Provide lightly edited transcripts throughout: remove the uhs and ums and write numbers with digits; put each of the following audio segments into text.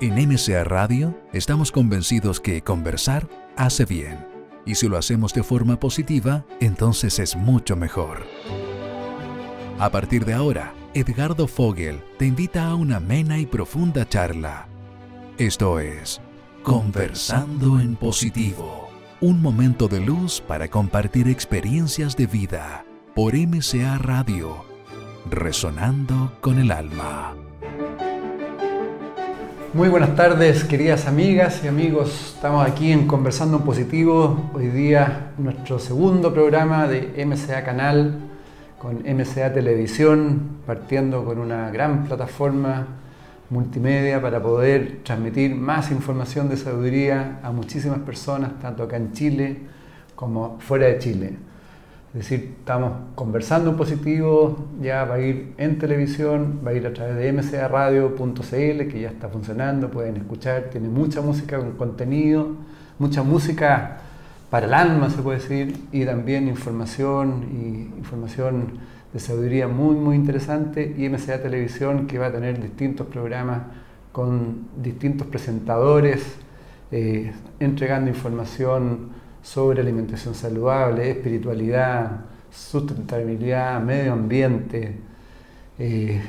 En MCA Radio estamos convencidos que conversar hace bien. Y si lo hacemos de forma positiva, entonces es mucho mejor. A partir de ahora, Edgardo Fogel te invita a una amena y profunda charla. Esto es Conversando en Positivo. Un momento de luz para compartir experiencias de vida por MCA Radio. Resonando con el alma. Muy buenas tardes, queridas amigas y amigos. Estamos aquí en Conversando en Positivo. Hoy día nuestro segundo programa de MCA Canal con MCA Televisión, partiendo con una gran plataforma multimedia para poder transmitir más información de sabiduría a muchísimas personas, tanto acá en Chile como fuera de Chile. Es decir, estamos conversando en positivo, ya va a ir en televisión, va a ir a través de mcaradio.cl, que ya está funcionando, pueden escuchar, tiene mucha música con contenido, mucha música para el alma, se puede decir, y también información de sabiduría muy, muy interesante, y MCA Televisión, que va a tener distintos programas con distintos presentadores, entregando información sobre alimentación saludable, espiritualidad, sustentabilidad, medio ambiente, y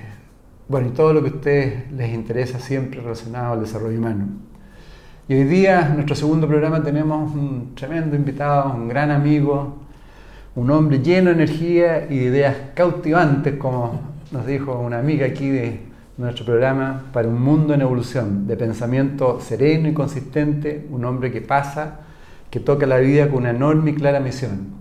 todo lo que a ustedes les interesa siempre relacionado al desarrollo humano. Y hoy día, en nuestro segundo programa, tenemos un tremendo invitado, un gran amigo, un hombre lleno de energía y de ideas cautivantes, como nos dijo una amiga aquí de nuestro programa, para un mundo en evolución, de pensamiento sereno y consistente, un hombre que toca la vida con una enorme y clara misión.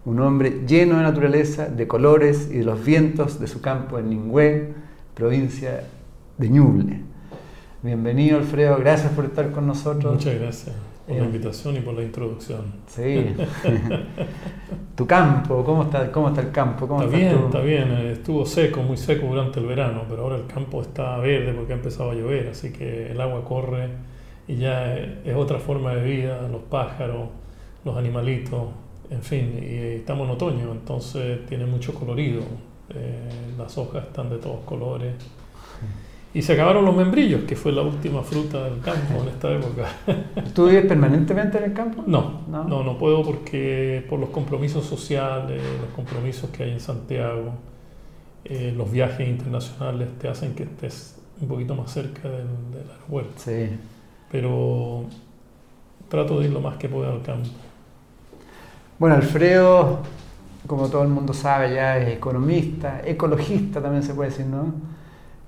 Un hombre lleno de naturaleza, de colores y de los vientos de su campo en Ningüé, provincia de Ñuble. Bienvenido, Alfredo, gracias por estar con nosotros. Muchas gracias por la invitación y por la introducción. Sí. Tu campo, ¿cómo está el campo? Está bien, estuvo seco, muy seco durante el verano, pero ahora el campo está verde porque ha empezado a llover, así que el agua corre y ya es otra forma de vida, los pájaros, los animalitos, en fin, y estamos en otoño, entonces tiene mucho colorido, las hojas están de todos colores. Y se acabaron los membrillos, que fue la última fruta del campo en esta época. ¿Tú vives permanentemente en el campo? No puedo porque por los compromisos sociales, los compromisos que hay en Santiago, los viajes internacionales te hacen que estés un poquito más cerca del aeropuerto. Sí. Pero trato de ir lo más que pueda al campo. Bueno, Alfredo, como todo el mundo sabe ya, es economista, ecologista también se puede decir, ¿no?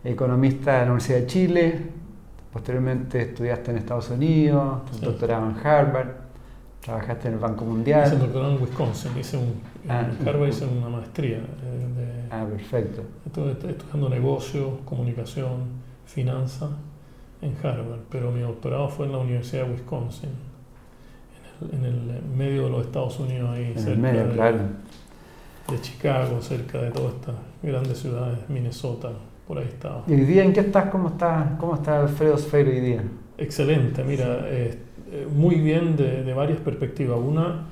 Economista de la Universidad de Chile, posteriormente estudiaste en Estados Unidos, un doctorado en Harvard, trabajaste en el Banco Mundial. Hice un doctorado en Wisconsin, en Harvard hice una maestría. Perfecto. Estuve estudiando negocios, comunicación, finanzas en Harvard, pero mi doctorado fue en la Universidad de Wisconsin, en el medio de los Estados Unidos, ahí cerca de Chicago, cerca de todas estas grandes ciudades, Minnesota, por ahí estaba. ¿Y hoy día en qué estás? ¿Cómo está Alfredo Sfero hoy día? Excelente, mira, muy bien de varias perspectivas. Una,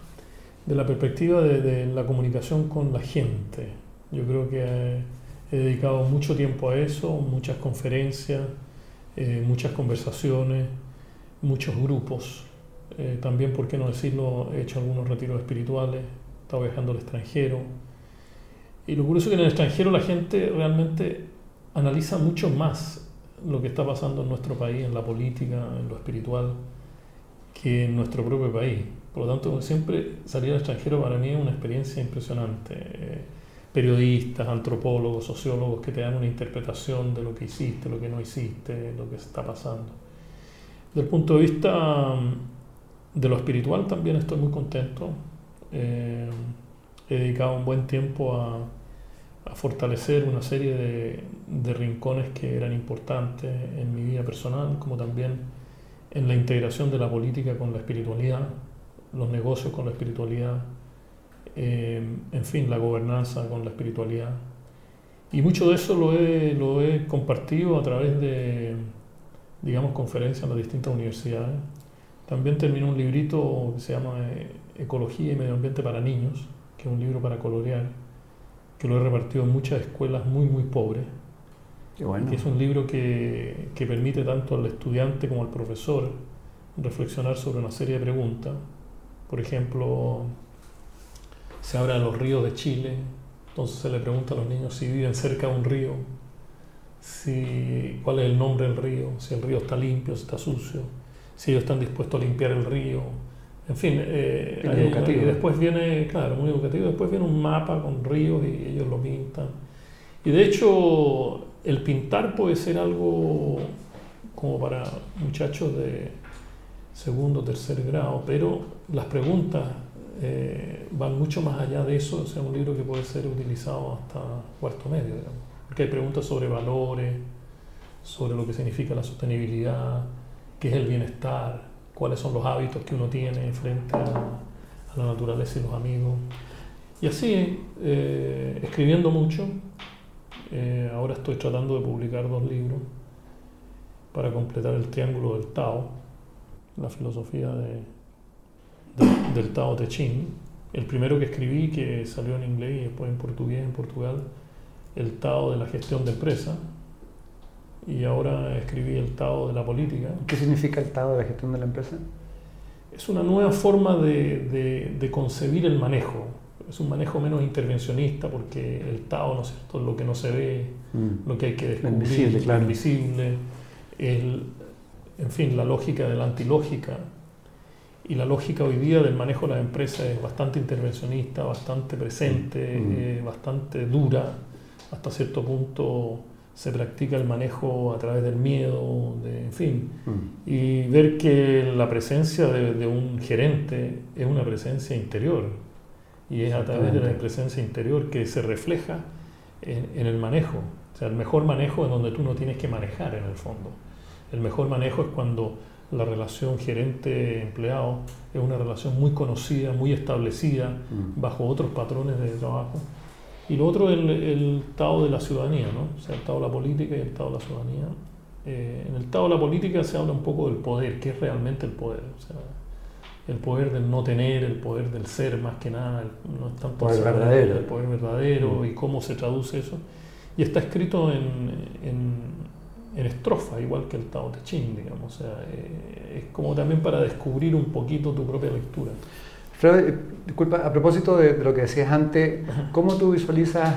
de la perspectiva de la comunicación con la gente. Yo creo que he dedicado mucho tiempo a eso, muchas conferencias, muchas conversaciones, muchos grupos. También, por qué no decirlo, he hecho algunos retiros espirituales, he estado viajando al extranjero. Y lo curioso es que en el extranjero la gente realmente analiza mucho más lo que está pasando en nuestro país, en la política, en lo espiritual, que en nuestro propio país. Por lo tanto, siempre salir al extranjero para mí es una experiencia impresionante. Periodistas, antropólogos, sociólogos que te dan una interpretación de lo que hiciste, lo que no hiciste, lo que está pasando. Desde el punto de vista de lo espiritual también estoy muy contento. He dedicado un buen tiempo a fortalecer una serie de rincones que eran importantes en mi vida personal, como también en la integración de la política con la espiritualidad, los negocios con la espiritualidad, en fin, la gobernanza con la espiritualidad. Y mucho de eso lo he compartido a través de, digamos, conferencias en las distintas universidades. También terminé un librito que se llama Ecología y Medio Ambiente para Niños, que es un libro para colorear, que lo he repartido en muchas escuelas muy, muy pobres. Qué bueno. Que es un libro que permite tanto al estudiante como al profesor reflexionar sobre una serie de preguntas. Por ejemplo, se habla de los ríos de Chile, entonces se le pregunta a los niños si viven cerca de un río, cuál es el nombre del río, si el río está limpio, si está sucio, si ellos están dispuestos a limpiar el río. En fin, educativo. Y después viene, claro, muy educativo, después viene un mapa con ríos y ellos lo pintan. Y de hecho, el pintar puede ser algo como para muchachos de segundo o tercer grado, pero las preguntas van mucho más allá de eso. O sea, un libro que puede ser utilizado hasta cuarto medio, digamos, porque hay preguntas sobre valores, sobre lo que significa la sostenibilidad, qué es el bienestar, cuáles son los hábitos que uno tiene frente a la naturaleza y los amigos. Y así, escribiendo mucho. Ahora estoy tratando de publicar 2 libros para completar el triángulo del Tao, la filosofía del Tao Te Ching. El primero que escribí, que salió en inglés y después en portugués en Portugal, el Tao de la gestión de empresa, y ahora escribí el Tao de la política. ¿Qué significa el Tao de la gestión de la empresa? Es una nueva forma de concebir el manejo. Es un manejo menos intervencionista, porque el Tao, ¿no es cierto?, lo que no se ve, lo que hay que descubrir, invisible, claro. lo invisible, en fin, la lógica de la antilógica. Y la lógica hoy día del manejo de las empresas es bastante intervencionista, bastante presente, bastante dura. Hasta cierto punto se practica el manejo a través del miedo, en fin. Y ver que la presencia de un gerente es una presencia interior. Y es a través de la presencia interior que se refleja en el manejo. O sea, el mejor manejo es donde tú no tienes que manejar en el fondo. El mejor manejo es cuando la relación gerente-empleado es una relación muy conocida, muy establecida, bajo otros patrones de trabajo. Y lo otro es el Tao de la ciudadanía, ¿no? O sea, el Tao de la política y el Tao de la ciudadanía. En el Tao de la política se habla un poco del poder, ¿qué es realmente el poder? O sea, el poder del no tener, el poder del ser, más que nada, no es tanto poder verdadero. El poder verdadero y cómo se traduce eso. Y está escrito en estrofa, igual que el Tao Te Ching, digamos. O sea, es como también para descubrir un poquito tu propia lectura. Fred, disculpa, a propósito de lo que decías antes, ¿cómo tú visualizas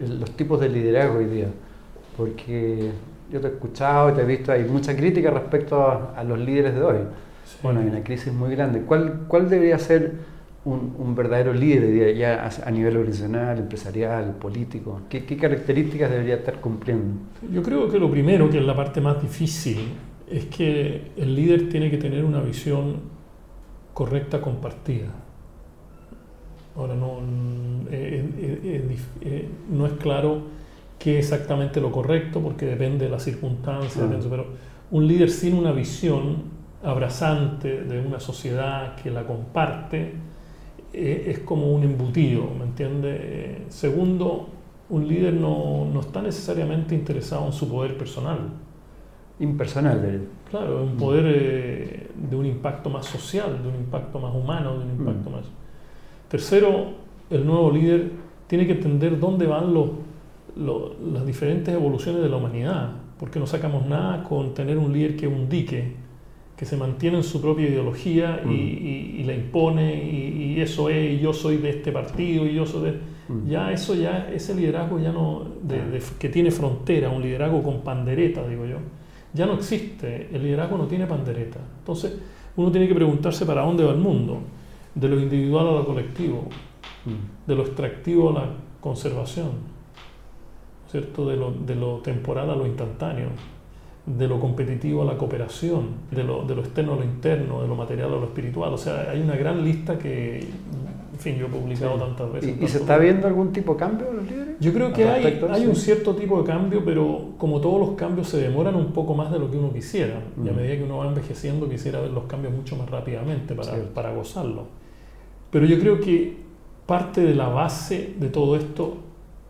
los tipos de liderazgo hoy día? Porque yo te he escuchado y te he visto, hay mucha crítica respecto a los líderes de hoy. Sí. Bueno, hay una crisis muy grande. ¿Cuál debería ser un verdadero líder ya a nivel organizacional, empresarial, político? ¿Qué características debería estar cumpliendo? Yo creo que lo primero, que es la parte más difícil, es que el líder tiene que tener una visión correcta, compartida. Ahora no es claro qué es exactamente lo correcto, porque depende de las circunstancias, pero un líder sin una visión abrazante de una sociedad que la comparte es como un embutido, ¿me entiendes? Segundo, un líder no está necesariamente interesado en su poder personal. Impersonal. Claro, un poder de un impacto más social, de un impacto más humano, de un impacto más... Tercero, el nuevo líder tiene que entender dónde van las diferentes evoluciones de la humanidad, porque no sacamos nada con tener un líder que es un dique, que se mantiene en su propia ideología y la impone, y eso es, y yo soy de este partido, y yo soy de... ese liderazgo ya no, que tiene frontera, un liderazgo con pandereta, digo yo, ya no existe. El liderazgo no tiene pandereta. Entonces, uno tiene que preguntarse para dónde va el mundo, de lo individual a lo colectivo, de lo extractivo a la conservación, ¿cierto? De lo temporal a lo instantáneo, de lo competitivo a la cooperación, de lo externo a lo interno, de lo material a lo espiritual. O sea, hay una gran lista que, en fin, yo he publicado tantas veces. ¿Y se está viendo algún tipo de cambio en los líderes? Yo creo que hay un cierto tipo de cambio, pero como todos los cambios se demoran un poco más de lo que uno quisiera. Y a medida que uno va envejeciendo, quisiera ver los cambios mucho más rápidamente para gozarlo. Pero yo creo que parte de la base de todo esto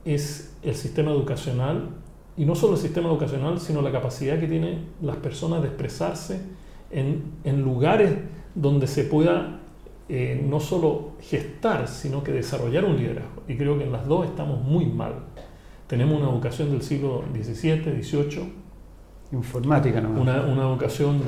es el sistema educacional. Y no solo el sistema educacional, sino la capacidad que tienen las personas de expresarse en lugares donde se pueda no solo gestar, sino que desarrollar un liderazgo. Y creo que en las dos estamos muy mal. tenemos una educación del siglo XVII, XVIII, informática nomás. una educación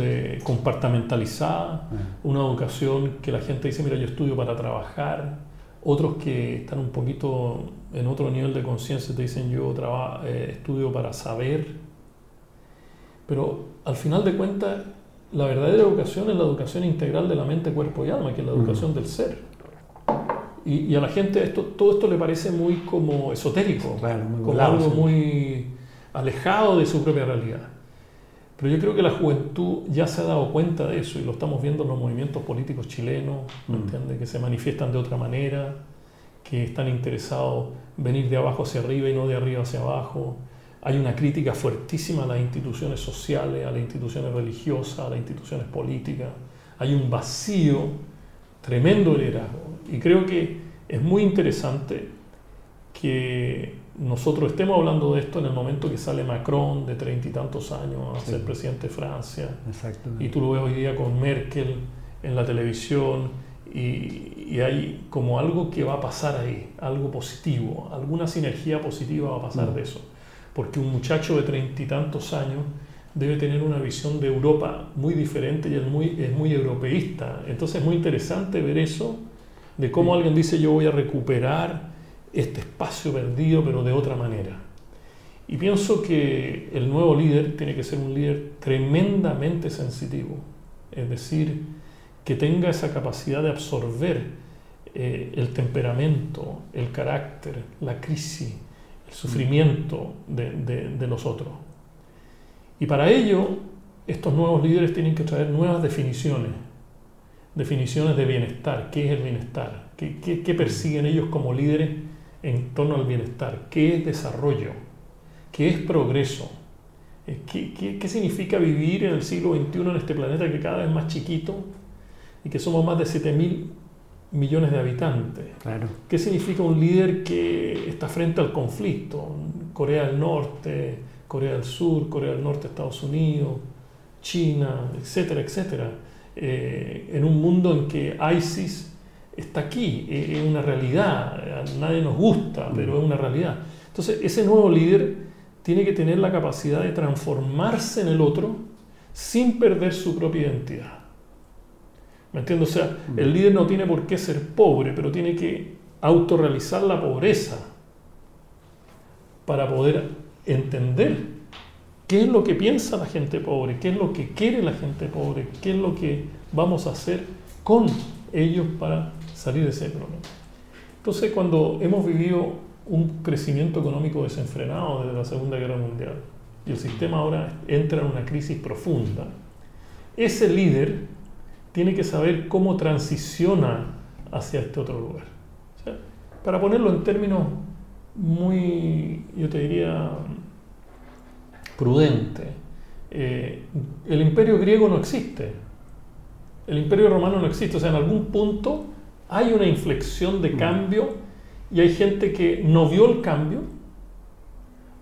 compartamentalizada, una educación que la gente dice, mira, yo estudio para trabajar, otros que están un poquito en otro nivel de conciencia te dicen, yo estudio para saber, pero al final de cuentas, la verdadera educación es la educación integral de la mente, cuerpo y alma, que es la educación del ser. Y a la gente todo esto le parece muy como esotérico, claro, muy como volado, algo sí, muy alejado de su propia realidad. Pero yo creo que la juventud ya se ha dado cuenta de eso y lo estamos viendo en los movimientos políticos chilenos, ¿me entiendes? Que se manifiestan de otra manera, que están interesados en venir de abajo hacia arriba y no de arriba hacia abajo. Hay una crítica fuertísima a las instituciones sociales, a las instituciones religiosas, a las instituciones políticas. Hay un vacío tremendo de liderazgo. Y creo que es muy interesante que nosotros estemos hablando de esto en el momento que sale Macron, de 30 y tantos años, a ser presidente de Francia. Exactamente. Y tú lo ves hoy día con Merkel en la televisión, y hay como algo que va a pasar ahí, algo positivo, alguna sinergia positiva va a pasar de eso. Porque un muchacho de 30 y tantos años debe tener una visión de Europa muy diferente y es muy europeísta. Entonces es muy interesante ver eso, de cómo alguien dice yo voy a recuperar este espacio perdido, pero de otra manera. Y pienso que el nuevo líder tiene que ser un líder tremendamente sensitivo, es decir, que tenga esa capacidad de absorber el temperamento, el carácter, la crisis, el sufrimiento de los otros. Y para ello, estos nuevos líderes tienen que traer nuevas definiciones de bienestar. ¿Qué es el bienestar? ¿Qué persiguen ellos como líderes en torno al bienestar? ¿Qué es desarrollo? ¿Qué es progreso? ¿Qué significa vivir en el siglo XXI en este planeta que cada vez es más chiquito y que somos más de 7.000 millones de habitantes? Claro. ¿Qué significa un líder que está frente al conflicto? Corea del Norte, Corea del Sur, Corea del Norte, Estados Unidos, China, etcétera, etcétera. En un mundo en que ISIS está aquí, es una realidad, a nadie nos gusta, pero es una realidad. Entonces, ese nuevo líder tiene que tener la capacidad de transformarse en el otro sin perder su propia identidad. ¿Me entiendes? O sea, el líder no tiene por qué ser pobre, pero tiene que autorrealizar la pobreza para poder entender qué es lo que piensa la gente pobre, qué es lo que quiere la gente pobre, qué es lo que vamos a hacer con ellos para salir de ese problema. Entonces, cuando hemos vivido un crecimiento económico desenfrenado desde la Segunda Guerra Mundial y el sistema ahora entra en una crisis profunda, ese líder tiene que saber cómo transiciona hacia este otro lugar. O sea, para ponerlo en términos muy, yo te diría, prudentes, el imperio griego no existe, el imperio romano no existe, o sea, en algún punto hay una inflexión de cambio y hay gente que no vio el cambio,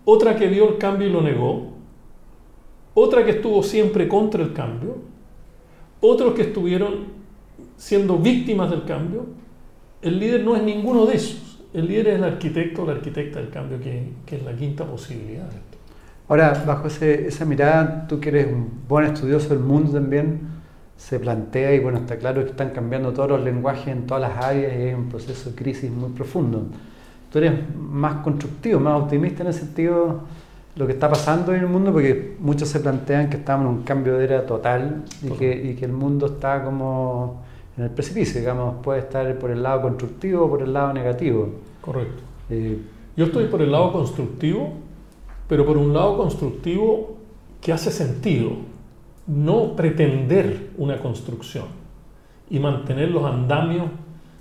otra que vio el cambio y lo negó, otra que estuvo siempre contra el cambio, otros que estuvieron siendo víctimas del cambio. El líder no es ninguno de esos, el líder es el arquitecto o la arquitecta del cambio, que es la quinta posibilidad de esto. Ahora, bajo esa mirada, tú que eres un buen estudioso del mundo también, se plantea, y bueno, está claro que están cambiando todos los lenguajes en todas las áreas y hay un proceso de crisis muy profundo. Tú eres más constructivo, más optimista en el sentido de lo que está pasando en el mundo, porque muchos se plantean que estamos en un cambio de era total y que el mundo está como en el precipicio, digamos, puede estar por el lado constructivo o por el lado negativo. Correcto. Yo estoy por el lado constructivo, pero por un lado constructivo que hace sentido. No pretender una construcción y mantener los andamios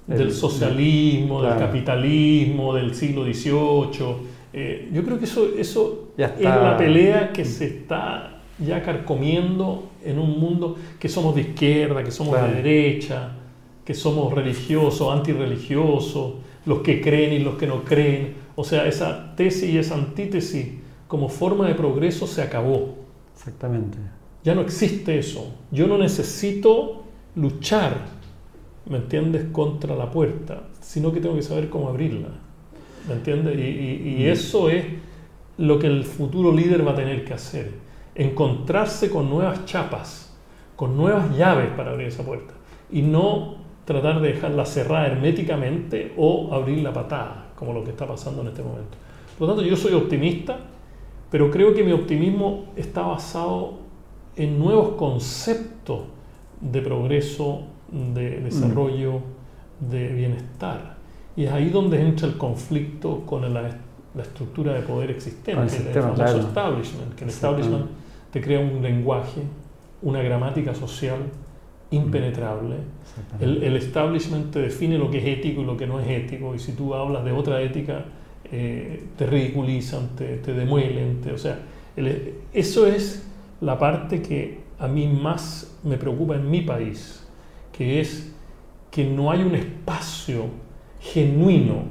del socialismo, claro, del capitalismo, del siglo XVIII. Yo creo que eso es la pelea que se está ya carcomiendo en un mundo que somos de izquierda, que somos de derecha, que somos religiosos, antirreligiosos, los que creen y los que no creen. O sea, esa tesis y esa antítesis como forma de progreso se acabó. Exactamente. Ya no existe eso. Yo no necesito luchar, ¿me entiendes?, contra la puerta, sino que tengo que saber cómo abrirla, ¿me entiendes? Y eso es lo que el futuro líder va a tener que hacer. Encontrarse con nuevas chapas, con nuevas llaves para abrir esa puerta. Y no tratar de dejarla cerrada herméticamente o abrir la patada, como lo que está pasando en este momento. Por lo tanto, yo soy optimista, pero creo que mi optimismo está basado en nuevos conceptos de progreso, de desarrollo, de bienestar. Y es ahí donde entra el conflicto con la estructura de poder existente, el famoso establishment, que el establishment te crea un lenguaje, una gramática social impenetrable. El establishment te define lo que es ético y lo que no es ético, y si tú hablas de otra ética, te ridiculizan, te demuelen, o sea, eso es la parte que a mí más me preocupa en mi país, que es que no hay un espacio genuino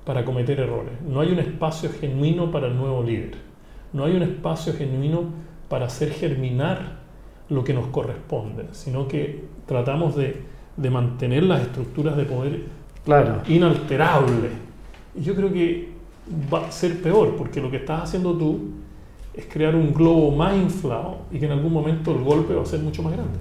para cometer errores, no hay un espacio genuino para el nuevo líder, no hay un espacio genuino para hacer germinar lo que nos corresponde, sino que tratamos de mantener las estructuras de poder inalterables. Y yo creo que va a ser peor, porque lo que estás haciendo tú es crear un globo más inflado y que en algún momento el golpe va a ser mucho más grande.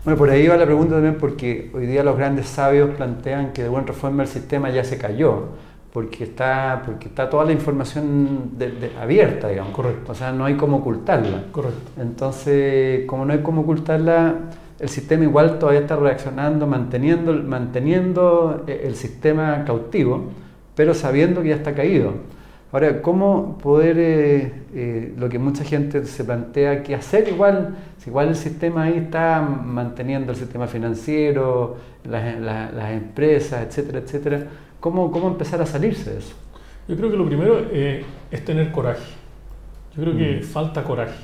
Bueno, por ahí va la pregunta también, porque hoy día los grandes sabios plantean que de buena forma el sistema ya se cayó, porque está toda la información abierta, digamos. Correcto. O sea, no hay cómo ocultarla. Correcto. Entonces, como no hay cómo ocultarla, el sistema igual todavía está reaccionando, manteniendo el sistema cautivo, pero sabiendo que ya está caído. Ahora, ¿cómo poder, lo que mucha gente se plantea, qué hacer si igual el sistema ahí está manteniendo el sistema financiero, las empresas, etcétera, etcétera? ¿Cómo empezar a salirse de eso? Yo creo que lo primero es tener coraje. Yo creo que falta coraje.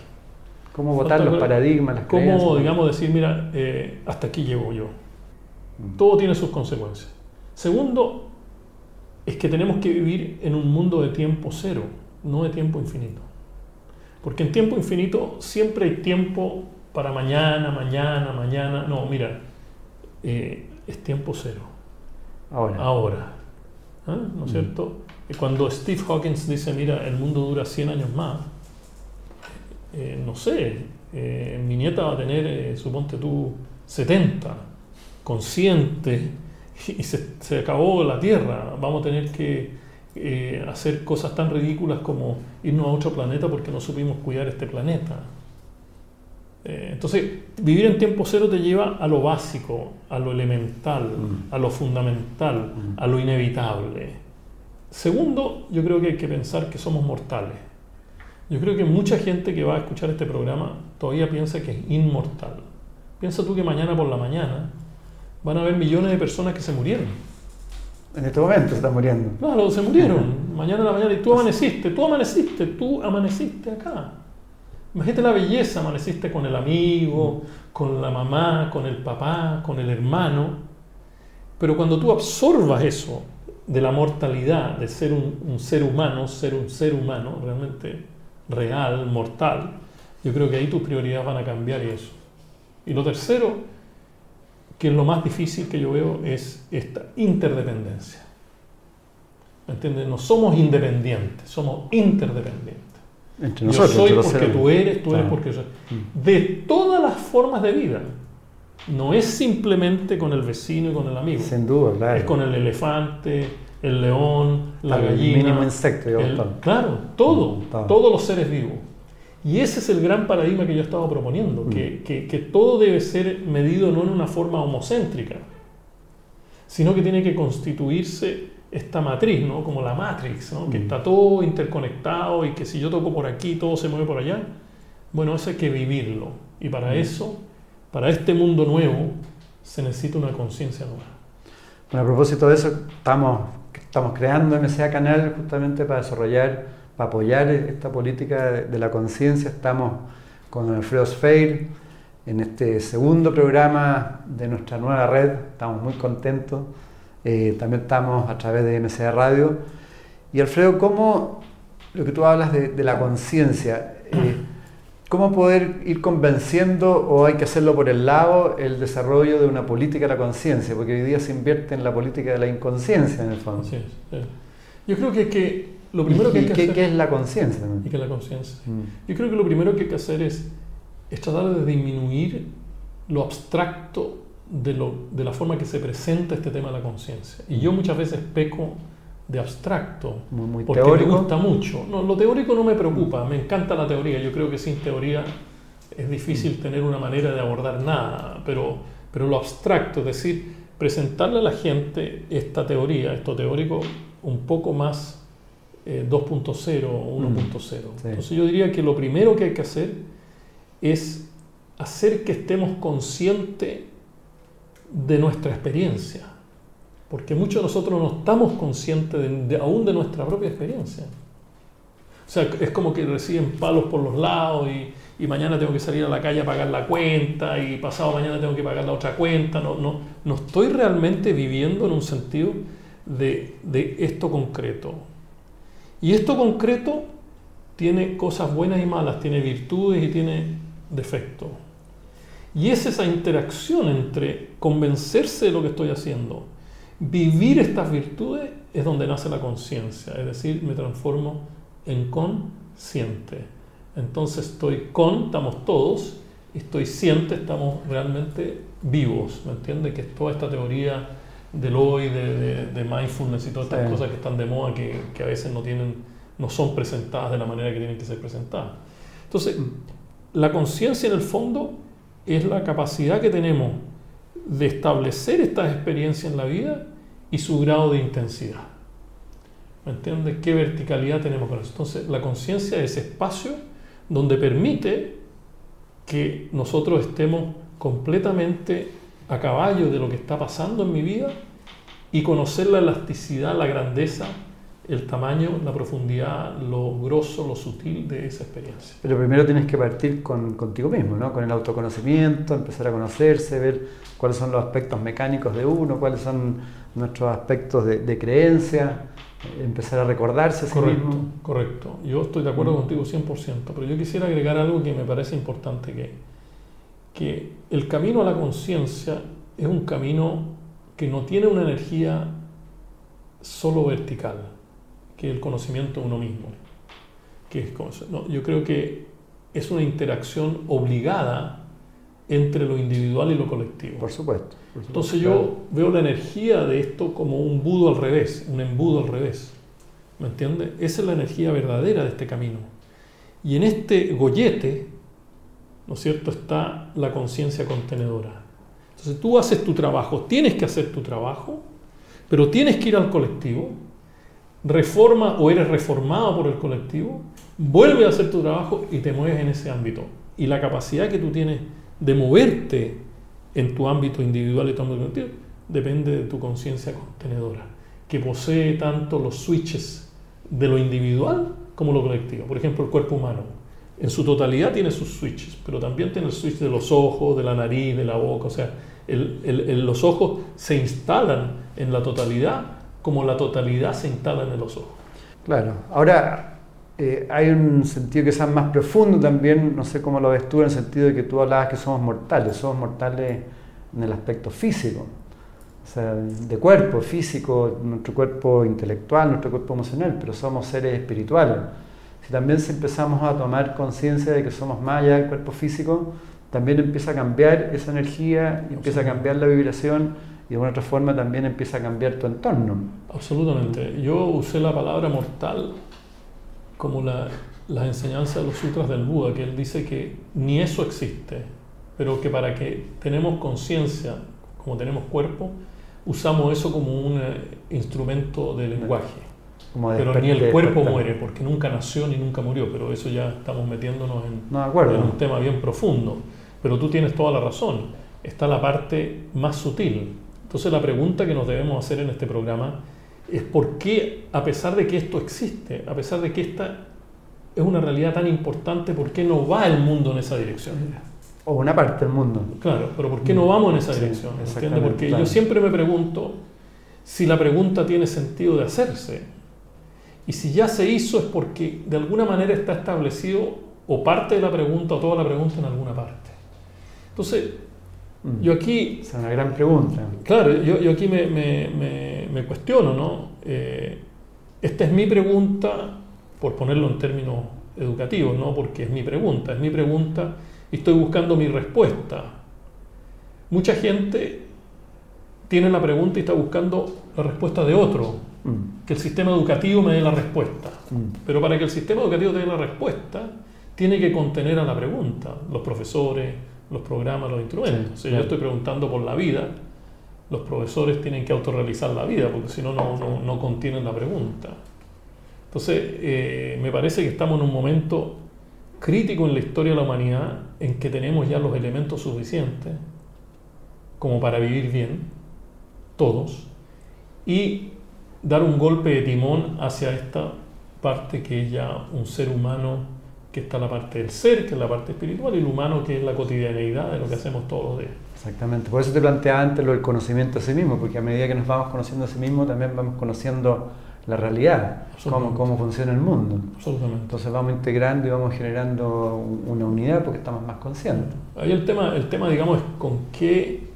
¿Cómo votar los paradigmas, las creencias? ¿Cómo, digamos, decir, mira, hasta aquí llego yo? Todo tiene sus consecuencias. Segundo, es que tenemos que vivir en un mundo de tiempo cero, no de tiempo infinito. Porque en tiempo infinito siempre hay tiempo para mañana. No, mira, es tiempo cero. Ahora. ¿No es cierto? Cuando Steve Hawkins dice, mira, el mundo dura 100 años más, no sé, mi nieta va a tener, suponte tú, 70, consciente, y se acabó la Tierra. Vamos a tener que hacer cosas tan ridículas como irnos a otro planeta porque no supimos cuidar este planeta. Entonces, vivir en tiempo cero te lleva a lo básico, a lo elemental, a lo fundamental, a lo inevitable. Segundo, yo creo que hay que pensar que somos mortales. Yo creo que mucha gente que va a escuchar este programa todavía piensa que es inmortal. Piensa tú que mañana por la mañana van a haber millones de personas que se murieron. En este momento se están muriendo. Claro, se murieron. Mañana a la mañana y tú amaneciste acá. Imagínate la belleza, amaneciste con el amigo, con la mamá, con el papá, con el hermano. Pero cuando tú absorbas eso de la mortalidad, de ser un ser humano realmente real, mortal, yo creo que ahí tus prioridades van a cambiar y eso. Y lo tercero, que es lo más difícil que yo veo, es esta interdependencia. ¿Me entiendes? No somos independientes, somos interdependientes. Entre nosotros, yo soy porque tú eres porque yo soy. De todas las formas de vida. No es simplemente con el vecino y con el amigo. Sin duda, claro. Es con el elefante, el león, la gallina. El mínimo insecto. Claro, todos los seres vivos. Y ese es el gran paradigma que yo estaba proponiendo, que todo debe ser medido no en una forma homocéntrica, sino que tiene que constituirse esta matriz, ¿no? Como la Matrix, ¿no? Que está todo interconectado y que si yo toco por aquí, todo se mueve por allá. Bueno, eso hay que vivirlo. Y para eso, para este mundo nuevo, se necesita una conciencia nueva. Bueno, a propósito de eso, estamos creando MCA Canal justamente para apoyar esta política de la conciencia. Estamos con Alfredo Sfeir en este segundo programa de nuestra nueva red. Estamos muy contentos. También estamos a través de MCA Radio. Y Alfredo, ¿cómo, lo que tú hablas de la conciencia, cómo poder ir convenciendo, o hay que hacerlo por el lado, el desarrollo de una política de la conciencia? Porque hoy día se invierte en la política de la inconsciencia, en el fondo. Sí. Yo creo que Lo primero que hay que hacer... ¿Qué es la conciencia? ¿Y qué es la conciencia? Yo creo que lo primero que hay que hacer es tratar de disminuir lo abstracto de la forma que se presenta este tema de la conciencia. Y yo muchas veces peco de abstracto, muy porque teórico. me gusta mucho. No, lo teórico no me preocupa, me encanta la teoría. Yo creo que sin teoría es difícil tener una manera de abordar nada, pero lo abstracto, es decir, presentarle a la gente esta teoría, esto teórico, un poco más 2.0 o 1.0. Sí. Entonces yo diría que lo primero que hay que hacer es hacer que estemos conscientes de nuestra experiencia, porque muchos de nosotros no estamos conscientes aún de nuestra propia experiencia. O sea, es como que reciben palos por los lados y mañana tengo que salir a la calle a pagar la cuenta y pasado mañana tengo que pagar la otra cuenta. No estoy realmente viviendo en un sentido de esto concreto. Y esto concreto tiene cosas buenas y malas, tiene virtudes y tiene defectos. Y es esa interacción entre convencerse de lo que estoy haciendo, vivir estas virtudes, es donde nace la conciencia, es decir, me transformo en consciente. Entonces estamos todos, y estoy ciente, estamos realmente vivos, ¿me entiendes? Que es toda esta teoría del hoy, de mindfulness y todas estas cosas que están de moda, que a veces no son presentadas de la manera que tienen que ser presentadas. Entonces, la conciencia en el fondo es la capacidad que tenemos de establecer estas experiencias en la vida y su grado de intensidad. ¿Me entiendes? ¿Qué verticalidad tenemos con eso? Entonces, la conciencia es ese espacio donde permite que nosotros estemos completamente a caballo de lo que está pasando en mi vida y conocer la elasticidad, la grandeza, el tamaño, la profundidad, lo grosso, lo sutil de esa experiencia. Pero primero tienes que partir contigo mismo, ¿no? Con el autoconocimiento, empezar a conocerse, ver cuáles son los aspectos mecánicos de uno, cuáles son nuestros aspectos de creencia, empezar a recordarse a sí mismo. Correcto. Yo estoy de acuerdo contigo 100%, pero yo quisiera agregar algo que me parece importante, que el camino a la conciencia es un camino que no tiene una energía solo vertical, que es el conocimiento de uno mismo. Yo creo que es una interacción obligada entre lo individual y lo colectivo. Por supuesto. Entonces yo veo la energía de esto como un embudo al revés. ¿Me entiendes? Esa es la energía verdadera de este camino. Y en este gollete, ¿no es cierto?, está la conciencia contenedora. Entonces tú haces tu trabajo, tienes que hacer tu trabajo, pero tienes que ir al colectivo, reforma o eres reformado por el colectivo, vuelve a hacer tu trabajo y te mueves en ese ámbito. Y la capacidad que tú tienes de moverte en tu ámbito individual y tu ámbito colectivo depende de tu conciencia contenedora, que posee tanto los switches de lo individual como lo colectivo. Por ejemplo, el cuerpo humano en su totalidad tiene sus switches, pero también tiene el switch de los ojos, de la nariz, de la boca. O sea, los ojos se instalan en la totalidad como la totalidad se instala en los ojos. Claro. Ahora, hay un sentido quizás más profundo también, no sé cómo lo ves tú, en el sentido de que tú hablabas que somos mortales en el aspecto físico, o sea, de cuerpo físico, nuestro cuerpo intelectual, nuestro cuerpo emocional, pero somos seres espirituales. Si también empezamos a tomar conciencia de que somos más allá del cuerpo físico, también empieza a cambiar esa energía, y empieza a cambiar la vibración, y de alguna otra forma también empieza a cambiar tu entorno. Absolutamente. Yo usé la palabra mortal como las enseñanzas de los sutras del Buda, que él dice que ni eso existe, pero que para que tenemos conciencia, como tenemos cuerpo, usamos eso como un instrumento de lenguaje. Pero ni el cuerpo muere, porque nunca nació ni nunca murió, pero eso ya estamos metiéndonos en un tema bien profundo. Pero tú tienes toda la razón, está la parte más sutil. Entonces la pregunta que nos debemos hacer en este programa es por qué, a pesar de que esto existe, a pesar de que esta es una realidad tan importante, ¿por qué no va el mundo en esa dirección? O una parte del mundo. Claro, pero ¿por qué no vamos en esa dirección? ¿Entiendes? Porque yo siempre me pregunto si la pregunta tiene sentido de hacerse. Y si ya se hizo es porque de alguna manera está establecido o parte de la pregunta o toda la pregunta en alguna parte. Entonces, yo aquí... Es una gran pregunta. Claro, yo aquí me cuestiono, ¿no? esta es mi pregunta, por ponerlo en términos educativos, no porque es mi pregunta y estoy buscando mi respuesta. Mucha gente tiene la pregunta y está buscando la respuesta de otro, que el sistema educativo me dé la respuesta. Pero para que el sistema educativo te dé la respuesta, tiene que contener a la pregunta, los profesores, los programas, los instrumentos. Si yo estoy preguntando por la vida, los profesores tienen que autorrealizar la vida, porque si no, no contienen la pregunta. Entonces, me parece que estamos en un momento crítico en la historia de la humanidad en que tenemos ya los elementos suficientes como para vivir bien, todos, y dar un golpe de timón hacia esta parte que es ya un ser humano, que está la parte del ser, que es la parte espiritual, y el humano, que es la cotidianeidad de lo que hacemos todos los días. Exactamente, por eso te planteaba antes lo del conocimiento de sí mismo, porque a medida que nos vamos conociendo a sí mismo, también vamos conociendo la realidad, cómo funciona el mundo. Absolutamente. Entonces vamos integrando y vamos generando una unidad porque estamos más conscientes. Ahí el tema, digamos, es con qué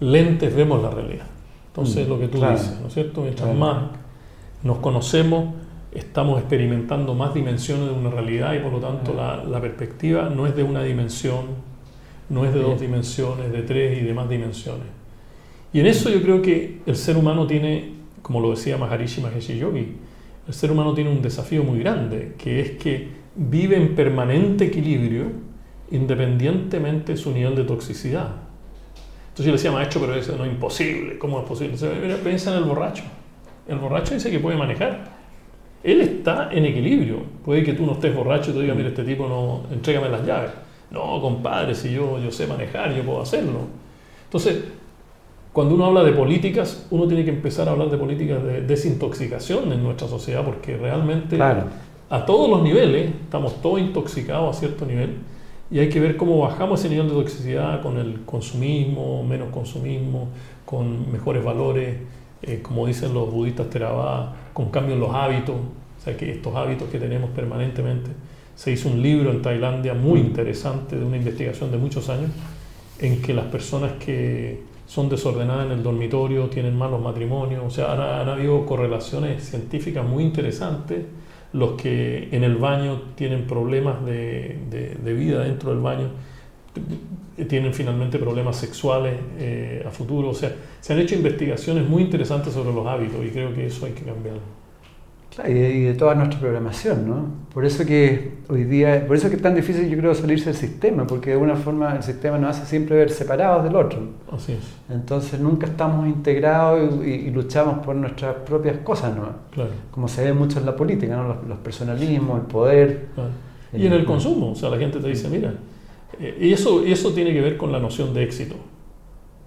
lentes vemos la realidad. Entonces, lo que tú dices, ¿no es cierto? Mientras más nos conocemos, estamos experimentando más dimensiones de una realidad y por lo tanto la perspectiva no es de una dimensión, no es de dos dimensiones, de tres y de más dimensiones. Y en eso yo creo que el ser humano tiene, como lo decía Maharishi Mahesh Yogi, el ser humano tiene un desafío muy grande, que es que vive en permanente equilibrio independientemente de su nivel de toxicidad. Entonces yo le decía, maestro, pero eso no es imposible, ¿cómo es posible? Entonces, mira, piensa en el borracho. El borracho dice que puede manejar. Él está en equilibrio. Puede que tú no estés borracho y te digas, mira, este tipo no, entrégame las llaves. No, compadre, si yo sé manejar, yo puedo hacerlo. Entonces, cuando uno habla de políticas, uno tiene que empezar a hablar de políticas de desintoxicación en nuestra sociedad, porque realmente a todos los niveles estamos todos intoxicados a cierto nivel, y hay que ver cómo bajamos ese nivel de toxicidad con el consumismo, menos consumismo, con mejores valores, como dicen los budistas Theravada, con cambios en los hábitos, o sea que estos hábitos que tenemos permanentemente. Se hizo un libro en Tailandia muy interesante de una investigación de muchos años en que las personas que son desordenadas en el dormitorio tienen malos matrimonios, o sea, han habido correlaciones científicas muy interesantes. Los que en el baño tienen problemas de vida dentro del baño tienen finalmente problemas sexuales a futuro. O sea, se han hecho investigaciones muy interesantes sobre los hábitos y creo que eso hay que cambiarlo. Claro, y de toda nuestra programación, ¿no? Por eso que hoy día, por eso que es tan difícil, yo creo, salirse del sistema, porque de alguna forma el sistema nos hace siempre ver separados del otro. Así es. Entonces nunca estamos integrados y luchamos por nuestras propias cosas, ¿no? Claro. Como se ve mucho en la política, ¿no? Los personalismos, el poder. Claro. Y en el consumo, o sea, la gente te dice, mira, y eso tiene que ver con la noción de éxito.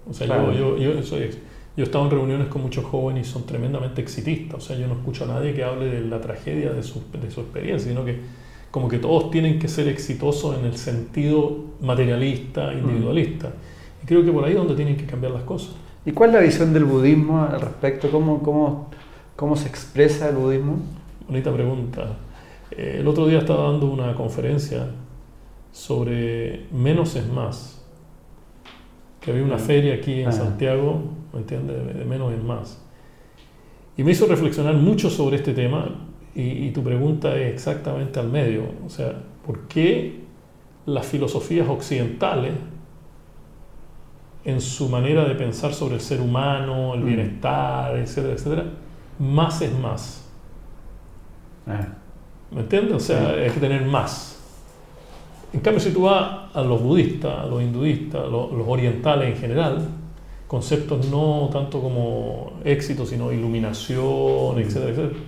O sea, claro. yo he estado en reuniones con muchos jóvenes y son tremendamente exitistas. O sea, yo no escucho a nadie que hable de la tragedia de su experiencia, sino que como que todos tienen que ser exitosos en el sentido materialista, individualista. Y creo que por ahí es donde tienen que cambiar las cosas. ¿Y cuál es la visión del budismo al respecto? ¿Cómo se expresa el budismo? Bonita pregunta. El otro día estaba dando una conferencia sobre menos es más. Que había una feria aquí en Santiago, ¿me entiendes? De menos es más. Y me hizo reflexionar mucho sobre este tema y tu pregunta es exactamente al medio. O sea, ¿por qué las filosofías occidentales, en su manera de pensar sobre el ser humano, el bienestar, etcétera, etcétera, más es más? ¿Me entiendes? O sea, hay que tener más. En cambio, si tú vas a los budistas, a los hinduistas, los orientales en general, conceptos no tanto como éxito, sino iluminación, etcétera, etcétera,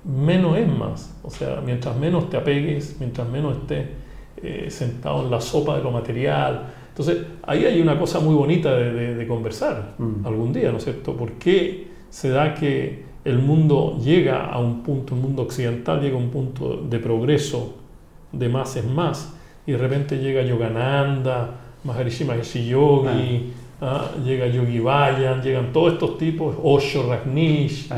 menos es más. O sea, mientras menos te apegues, mientras menos estés sentado en la sopa de lo material. Entonces, ahí hay una cosa muy bonita de conversar algún día, ¿no es cierto? ¿Por qué se da que el mundo llega a un punto, el mundo occidental llega a un punto de progreso, de más es más, y de repente llega Yogananda, Maharishi Mahesh Yogi, llega Yogi Bayan, llegan todos estos tipos, Osho, Rajneesh,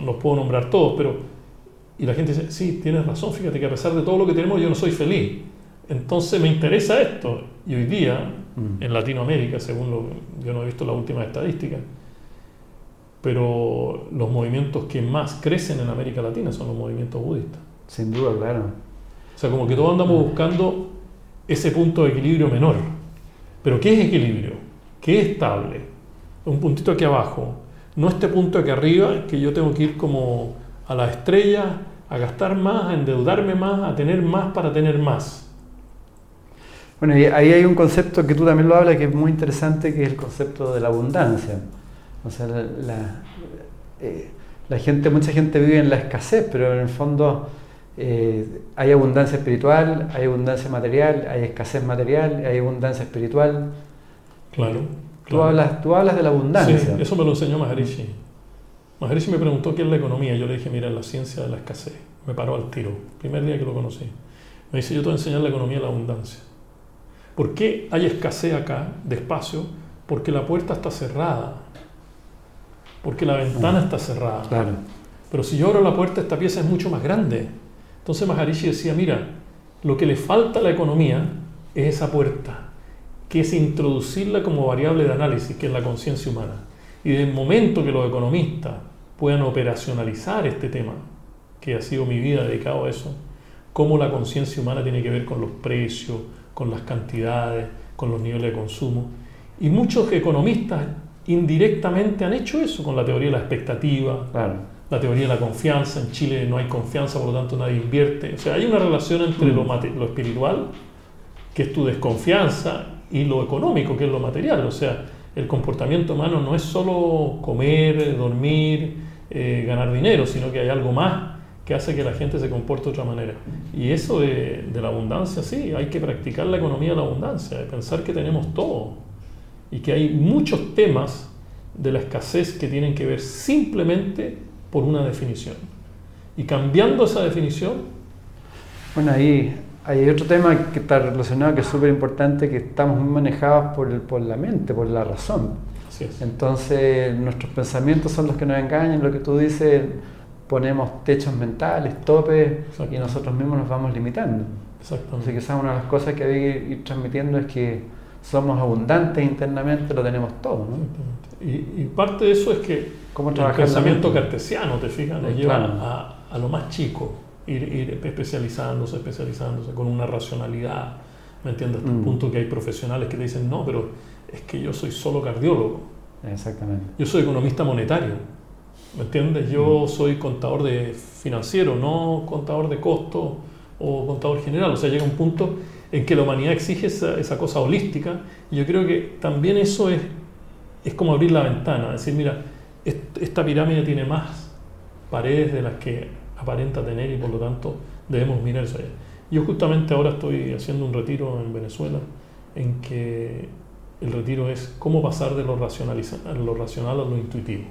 los puedo nombrar todos, pero y la gente dice, sí, tienes razón, fíjate que a pesar de todo lo que tenemos yo no soy feliz, entonces me interesa esto. Y hoy día en Latinoamérica, según yo no he visto la última estadística, pero los movimientos que más crecen en América Latina son los movimientos budistas. Sin duda, claro. O sea, como que todos andamos buscando ese punto de equilibrio menor. Pero ¿qué es equilibrio? ¿Qué es estable? Un puntito aquí abajo. No este punto aquí arriba, que yo tengo que ir como a la estrella, a gastar más, a endeudarme más, a tener más para tener más. Bueno, y ahí hay un concepto que tú también lo hablas que es muy interesante, que es el concepto de la abundancia. O sea, mucha gente vive en la escasez, pero en el fondo hay abundancia espiritual, hay abundancia material, hay escasez material, hay abundancia espiritual. Claro. Tú hablas de la abundancia. Sí, eso me lo enseñó Maharishi. Maharishi me preguntó qué es la economía. Yo le dije, mira, la ciencia de la escasez. Me paró al tiro, primer día que lo conocí. Me dice, yo te voy a enseñar la economía de la abundancia. ¿Por qué hay escasez acá de espacio? Porque la puerta está cerrada. Porque la ventana está cerrada. Claro. Pero si yo abro la puerta, esta pieza es mucho más grande. Entonces Maharishi decía, mira, lo que le falta a la economía es esa puerta, que es introducirla como variable de análisis, que es la conciencia humana. Y desde el momento que los economistas puedan operacionalizar este tema, que ha sido mi vida dedicado a eso, cómo la conciencia humana tiene que ver con los precios, con las cantidades, con los niveles de consumo. Y muchos economistas indirectamente han hecho eso con la teoría de la expectativa, Claro. la teoría de la confianza. En Chile no hay confianza, por lo tanto nadie invierte. O sea, hay una relación entre lo espiritual, que es tu desconfianza, y lo económico, que es lo material. O sea, el comportamiento humano no es solo comer, dormir, ganar dinero, sino que hay algo más que hace que la gente se comporte de otra manera. Y eso de la abundancia, sí, hay que practicar la economía de la abundancia, de pensar que tenemos todo y que hay muchos temas de la escasez que tienen que ver simplemente por una definición. Y cambiando esa definición... Bueno, ahí hay otro tema que está relacionado, que es súper importante, que estamos muy manejados por la mente, por la razón. Así es. Entonces, nuestros pensamientos son los que nos engañan, lo que tú dices, ponemos techos mentales, topes, y nosotros mismos nos vamos limitando. Exactamente. Entonces, quizás una de las cosas que hay que ir transmitiendo es que somos abundantes internamente, lo tenemos todo, ¿no? Y parte de eso es que el pensamiento cartesiano, te fijas, nos lleva a lo más chico, ir especializándose con una racionalidad, ¿me entiendes? Hasta el punto que hay profesionales que te dicen, no, pero es que yo soy solo cardiólogo. Exactamente. Yo soy economista monetario, ¿me entiendes? Yo soy contador de financiero, no contador de costos o contador general. O sea, llega un punto en que la humanidad exige esa cosa holística, y yo creo que también eso es como abrir la ventana, decir, mira, esta pirámide tiene más paredes de las que aparenta tener, y por lo tanto debemos mirar eso allá. Yo justamente ahora estoy haciendo un retiro en Venezuela, en que el retiro es cómo pasar de lo racional a lo intuitivo.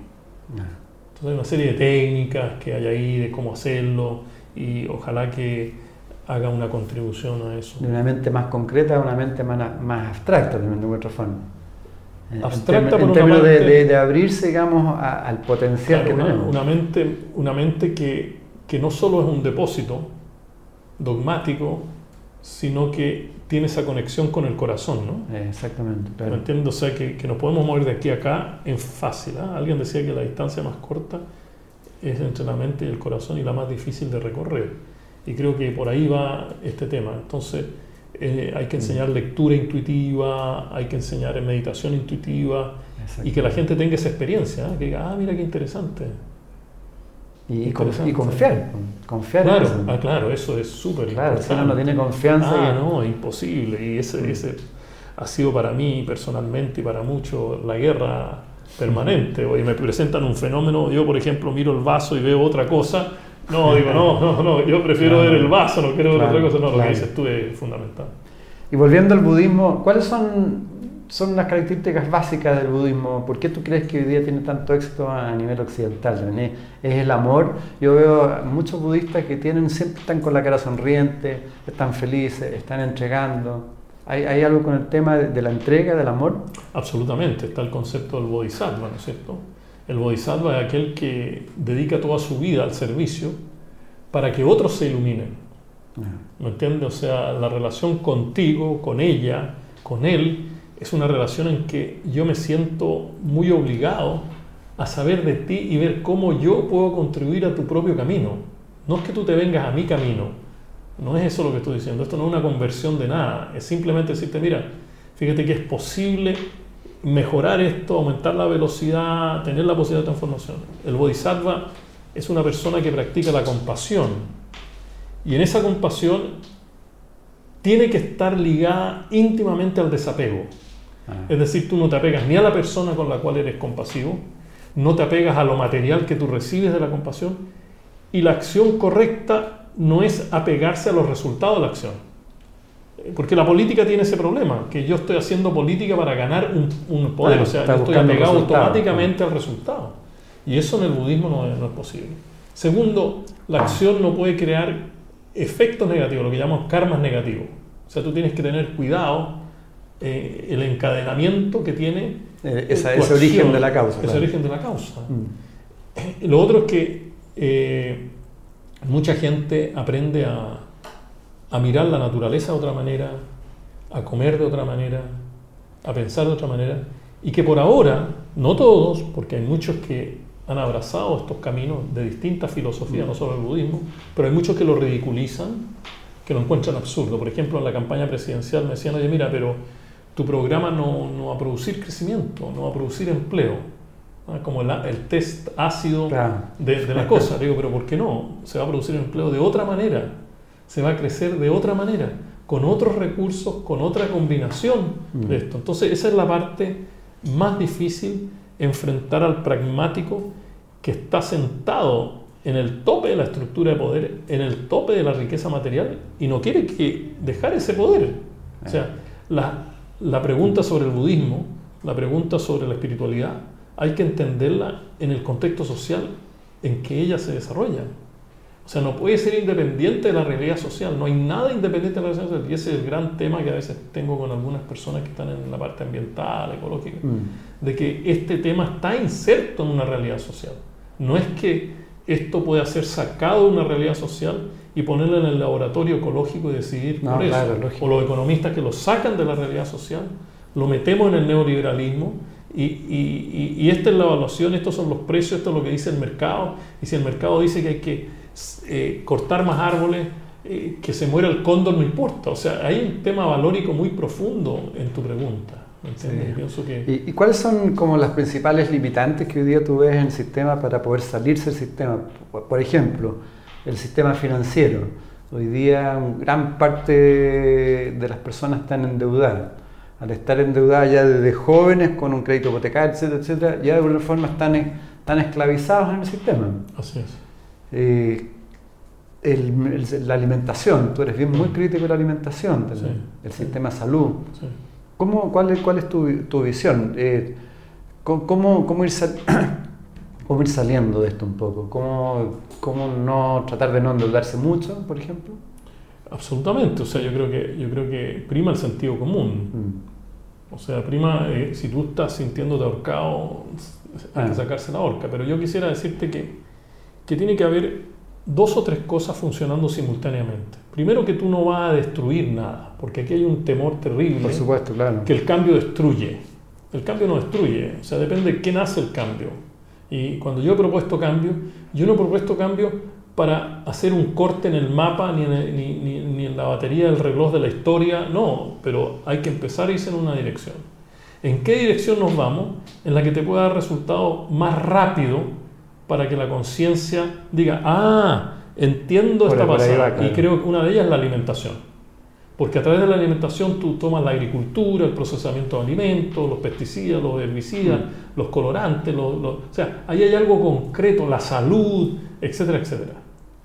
Entonces hay una serie de técnicas que hay ahí de cómo hacerlo, y ojalá que haga una contribución a eso. De una mente más concreta a una mente más abstracta, también, de otra forma. Abstracta en términos de abrirse, digamos, al potencial, claro, que tenemos. Una mente que no solo es un depósito dogmático, sino que tiene esa conexión con el corazón, ¿no? Exactamente, claro. ¿Me entiendes? O sea, que nos podemos mover de aquí a acá en fácil, ¿eh? Alguien decía que la distancia más corta es entre la mente y el corazón, y la más difícil de recorrer. Y creo que por ahí va este tema. Entonces, hay que enseñar lectura intuitiva, hay que enseñar meditación intuitiva, y que la gente tenga esa experiencia, ¿eh? Que diga, mira qué interesante. Y confiar. Claro, en eso. Claro, eso es súper claro, importante. Si uno no tiene confianza... No, es imposible. Y ese ha sido para mí personalmente y para muchos la guerra permanente. Hoy me presentan un fenómeno, yo por ejemplo miro el vaso y veo otra cosa. No, digo, no, yo prefiero ver el vaso, no quiero ver otra cosa. No, lo que dices tú es fundamental. Y volviendo al budismo, ¿cuáles son las características básicas del budismo? ¿Por qué tú crees que hoy día tiene tanto éxito a nivel occidental? ¿Es el amor? Yo veo muchos budistas que siempre están con la cara sonriente, están felices, están entregando. ¿Hay algo con el tema de la entrega, del amor? Absolutamente, está el concepto del bodhisattva, ¿no es cierto? El bodhisattva es aquel que dedica toda su vida al servicio para que otros se iluminen. ¿Me entiendes? O sea, la relación contigo, con ella, con él, es una relación en que yo me siento muy obligado a saber de ti y ver cómo yo puedo contribuir a tu propio camino. No es que tú te vengas a mi camino, no es eso lo que estoy diciendo, esto no es una conversión de nada, es simplemente decirte, mira, fíjate que es posible mejorar esto, aumentar la velocidad, tener la posibilidad de transformación. El Bodhisattva es una persona que practica la compasión, y en esa compasión tiene que estar ligada íntimamente al desapego. Es decir, tú no te apegas ni a la persona con la cual eres compasivo, no te apegas a lo material que tú recibes de la compasión, y la acción correcta no es apegarse a los resultados de la acción. Porque la política tiene ese problema, que yo estoy haciendo política para ganar un poder, o sea, yo estoy apegado automáticamente al resultado. Y eso en el budismo no es posible. Segundo, la acción no puede crear efectos negativos, lo que llamamos karmas negativos. O sea, tú tienes que tener cuidado el encadenamiento que tiene ese origen de la causa. Ese origen de la causa. Lo otro es que mucha gente aprende a mirar la naturaleza de otra manera, a comer de otra manera, a pensar de otra manera, y que por ahora, no todos, porque hay muchos que han abrazado estos caminos de distintas filosofías, no solo el budismo, pero hay muchos que lo ridiculizan, que lo encuentran absurdo. Por ejemplo, en la campaña presidencial me decían, oye, mira, pero tu programa no va a producir crecimiento, no va a producir empleo, como el test ácido de la cosa. Digo, pero ¿por qué no? Se va a producir empleo de otra manera, se va a crecer de otra manera, con otros recursos, con otra combinación de esto. Entonces esa es la parte más difícil, enfrentar al pragmático que está sentado en el tope de la estructura de poder, en el tope de la riqueza material, y no quiere dejar ese poder. O sea, la pregunta sobre el budismo, la pregunta sobre la espiritualidad, hay que entenderla en el contexto social en que ella se desarrolla. O sea, no puede ser independiente de la realidad social, no hay nada independiente de la realidad social, y ese es el gran tema que a veces tengo con algunas personas que están en la parte ambiental, ecológica, de que este tema está inserto en una realidad social. No es que esto pueda ser sacado de una realidad social y ponerlo en el laboratorio ecológico y decidir por eso. Claro, o los economistas que lo sacan de la realidad social, lo metemos en el neoliberalismo, y esta es la evaluación, estos son los precios, esto es lo que dice el mercado, y si el mercado dice que hay que cortar más árboles, que se muera el cóndor, no importa. O sea, hay un tema valórico muy profundo en tu pregunta. ¿Entiendes? Sí. Pienso que... ¿Y cuáles son como las principales limitantes que hoy día tú ves en el sistema para poder salirse del sistema? Por ejemplo, el sistema financiero. Hoy día gran parte de las personas están endeudadas. Al estar endeudadas ya desde jóvenes con un crédito hipotecario, etcétera, etcétera, ya de alguna forma están esclavizados en el sistema. Así es. La alimentación, tú eres bien muy crítico de la alimentación, el sistema de salud. Sí. ¿Cuál es tu visión? ¿Cómo ir saliendo de esto un poco? ¿Cómo no tratar de no endeudarse mucho, por ejemplo? Absolutamente. O sea, yo creo que prima el sentido común. O sea, prima, si tú estás sintiéndote ahorcado, hay que sacarse la horca. Pero yo quisiera decirte que tiene que haber 2 o 3 cosas funcionando simultáneamente. Primero, que tú no vas a destruir nada, porque aquí hay un temor terrible. Por supuesto, claro. Que el cambio destruye. El cambio no destruye, o sea, depende de qué nace el cambio. Y cuando yo he propuesto cambio, yo no he propuesto cambio para hacer un corte en el mapa ni en la batería del reloj de la historia, no, pero hay que empezar a irse en una dirección. ¿En qué dirección nos vamos? En la que te pueda dar resultado más rápido, para que la conciencia diga, entiendo esta pasada. Y creo que una de ellas es la alimentación. Porque a través de la alimentación tú tomas la agricultura, el procesamiento de alimentos, los pesticidas, los herbicidas, los colorantes, o sea, ahí hay algo concreto, la salud, etcétera, etcétera.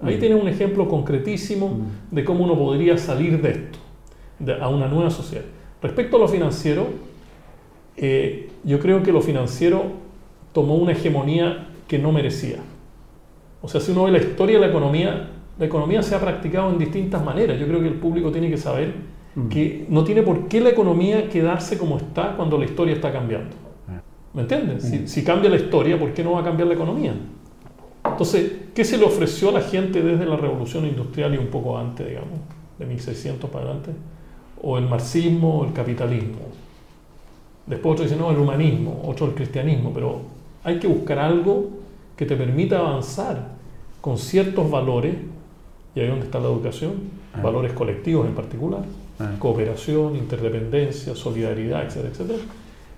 Ahí tienes un ejemplo concretísimo de cómo uno podría salir de esto, a una nueva sociedad. Respecto a lo financiero, yo creo que lo financiero tomó una hegemonía que no merecía. O sea, si uno ve la historia de la economía se ha practicado en distintas maneras. Yo creo que el público tiene que saber que no tiene por qué la economía quedarse como está cuando la historia está cambiando. ¿Me entiendes? Si cambia la historia, ¿por qué no va a cambiar la economía? Entonces, ¿qué se le ofreció a la gente desde la Revolución Industrial y un poco antes, digamos, de 1600 para adelante? O el marxismo o el capitalismo. Después otro dice, no, el humanismo, otro el cristianismo, pero Hay que buscar algo que te permita avanzar con ciertos valores, y ahí es donde está la educación, valores colectivos en particular, cooperación, interdependencia, solidaridad, etcétera, etcétera.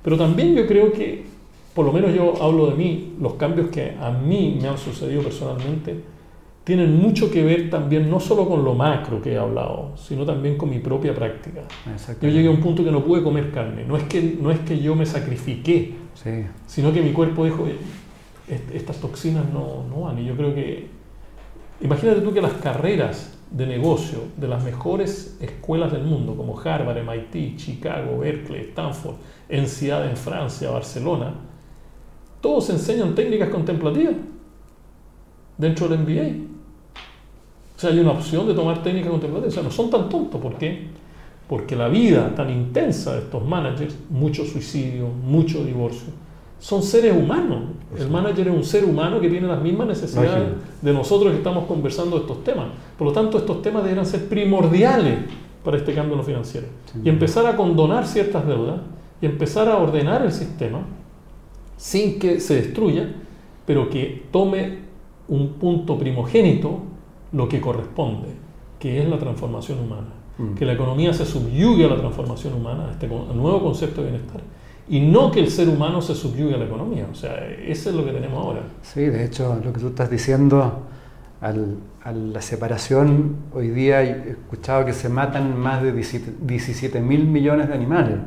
Pero también yo creo que, por lo menos yo hablo de mí, los cambios que a mí me han sucedido personalmente tienen mucho que ver también no solo con lo macro que he hablado, sino también con mi propia práctica. Yo llegué a un punto que no pude comer carne. No es que yo me sacrifiqué, sí, sino que mi cuerpo dijo, estas toxinas no van. Y yo creo que, imagínate tú que las carreras de negocio de las mejores escuelas del mundo, como Harvard, MIT, Chicago, Berkeley, Stanford, ENSEAD en Francia, Barcelona, todos enseñan técnicas contemplativas dentro del MBA. O sea, hay una opción de tomar técnicas contemplativas. O sea, no son tan tontos. ¿Por qué? Porque la vida tan intensa de estos managers, mucho suicidio, mucho divorcio, son seres humanos. El manager es un ser humano que tiene las mismas necesidades de nosotros que estamos conversando de estos temas. Por lo tanto, estos temas deberán ser primordiales para este cambio en lo financiero. Sí. Y empezar a condonar ciertas deudas y empezar a ordenar el sistema sin que se destruya, pero que tome un punto primogénito lo que corresponde, que es la transformación humana. Que la economía se subyugue a la transformación humana, a este nuevo concepto de bienestar. Y no que el ser humano se subyugue a la economía. O sea, eso es lo que tenemos ahora. Sí, de hecho, lo que tú estás diciendo, a la separación, hoy día he escuchado que se matan más de 17 mil millones de animales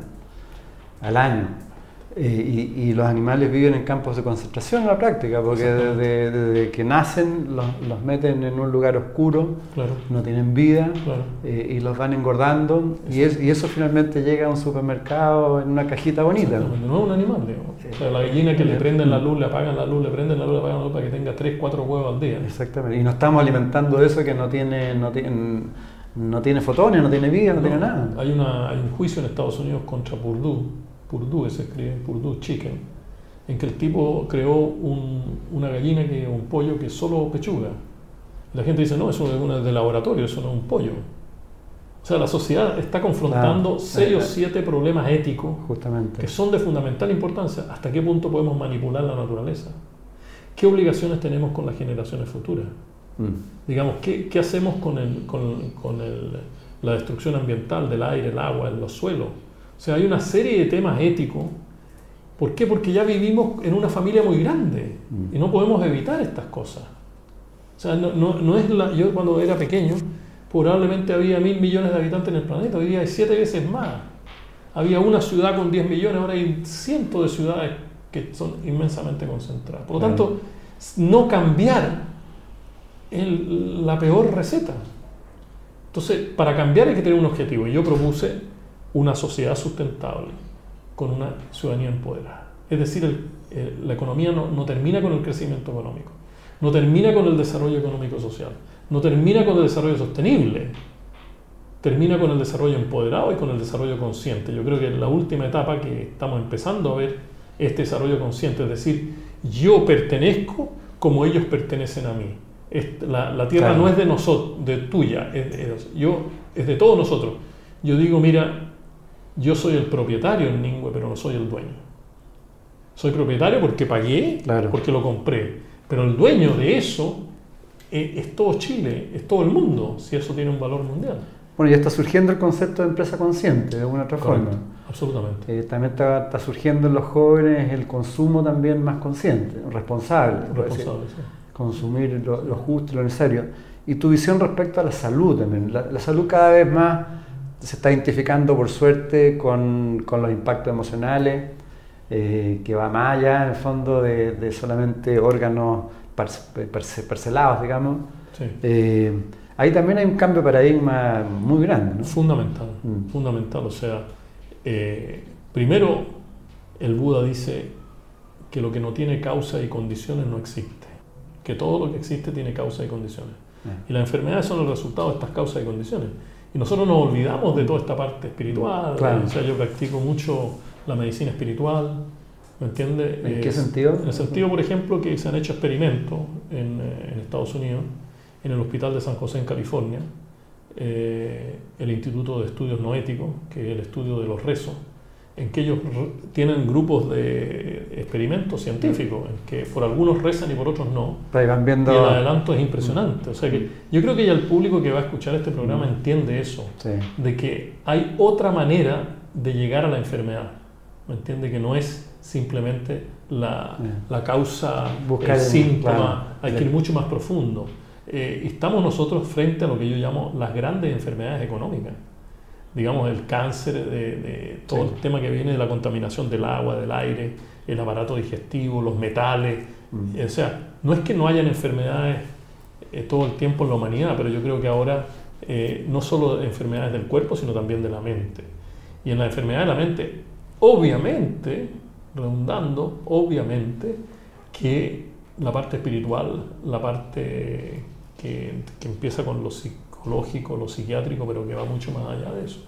al año. Y los animales viven en campos de concentración en la práctica, porque desde que nacen los meten en un lugar oscuro, no tienen vida, y los van engordando, y eso finalmente llega a un supermercado en una cajita bonita. No es un animal, digamos. Sí. O sea, la gallina que le prenden la luz, le apagan la luz, le prenden la luz, le apagan la luz para que tenga 3, 4 huevos al día. Exactamente, y no estamos alimentando eso que no tiene fotones, no tiene vida, no tiene nada. Hay un juicio en Estados Unidos contra Purdue, se escribe Purdue Chicken, en que el tipo creó una gallina, un pollo que solo pechuga. La gente dice, no, eso es de laboratorio, eso no es un pollo. O sea, la sociedad está confrontando 6 o 7 problemas éticos que son de fundamental importancia. ¿Hasta qué punto podemos manipular la naturaleza? ¿Qué obligaciones tenemos con las generaciones futuras? Digamos, ¿qué hacemos con la destrucción ambiental del aire, el agua, los suelos? O sea, hay una serie de temas éticos. ¿Por qué? Porque ya vivimos en una familia muy grande y no podemos evitar estas cosas. O sea, yo cuando era pequeño, probablemente había 1.000 millones de habitantes en el planeta, hoy día hay 7 veces más. Había una ciudad con 10 millones, ahora hay cientos de ciudades que son inmensamente concentradas. Por lo tanto, no cambiar es la peor receta. Entonces, para cambiar hay que tener un objetivo. Y yo propuse una sociedad sustentable con una ciudadanía empoderada. Es decir, la economía no termina con el crecimiento económico, no termina con el desarrollo económico-social, no termina con el desarrollo sostenible, termina con el desarrollo empoderado y con el desarrollo consciente. Yo creo que en la última etapa que estamos empezando a ver este desarrollo consciente, es decir, yo pertenezco como ellos pertenecen a mí. La tierra no es de nosotros, de tuya, es de todos nosotros. Yo digo, mira, yo soy el propietario en Ningüe, pero no soy el dueño. Soy propietario porque pagué, porque lo compré, pero el dueño de eso es todo Chile, es todo el mundo, si eso tiene un valor mundial. Bueno, ya está surgiendo el concepto de empresa consciente, de alguna otra forma. Absolutamente. También está surgiendo en los jóvenes el consumo también más consciente, responsable. Sí. Consumir lo justo y lo necesario. Y tu visión respecto a la salud también. La salud cada vez más se está identificando, por suerte, con los impactos emocionales, que va más allá, en el fondo, de solamente órganos parcelados, digamos. Sí. Ahí también hay un cambio de paradigma muy grande, ¿no? Fundamental. O sea, primero, el Buda dice que lo que no tiene causa y condiciones no existe. Que todo lo que existe tiene causa y condiciones. Y las enfermedades son el resultado de estas causas y condiciones. Y nosotros nos olvidamos de toda esta parte espiritual. O sea, yo practico mucho la medicina espiritual, ¿me entiendes? ¿En qué sentido? En el sentido, por ejemplo, que se han hecho experimentos en Estados Unidos, en el Hospital de San José en California, el Instituto de Estudios No Éticos, que es el estudio de los rezos, en que ellos tienen grupos de experimentos científicos, en que por algunos rezan y por otros no. Ahí van viendo... Y el adelanto es impresionante. O sea que yo creo que ya el público que va a escuchar este programa entiende eso, Sí. de que hay otra manera de llegar a la enfermedad. ¿Me entiende? Que no es simplemente la causa, Buscar el síntoma, claro, hay que ir mucho más profundo. Estamos nosotros frente a lo que yo llamo las grandes enfermedades económicas. Digamos, el cáncer, de todo el tema que viene de la contaminación del agua, del aire, el aparato digestivo, los metales. O sea, no es que no hayan enfermedades todo el tiempo en la humanidad, pero yo creo que ahora no solo enfermedades del cuerpo, sino también de la mente. Y en la enfermedad de la mente, obviamente, redundando, obviamente, que la parte espiritual, la parte que empieza con lo psicológico, lo psiquiátrico, pero que va mucho más allá de eso.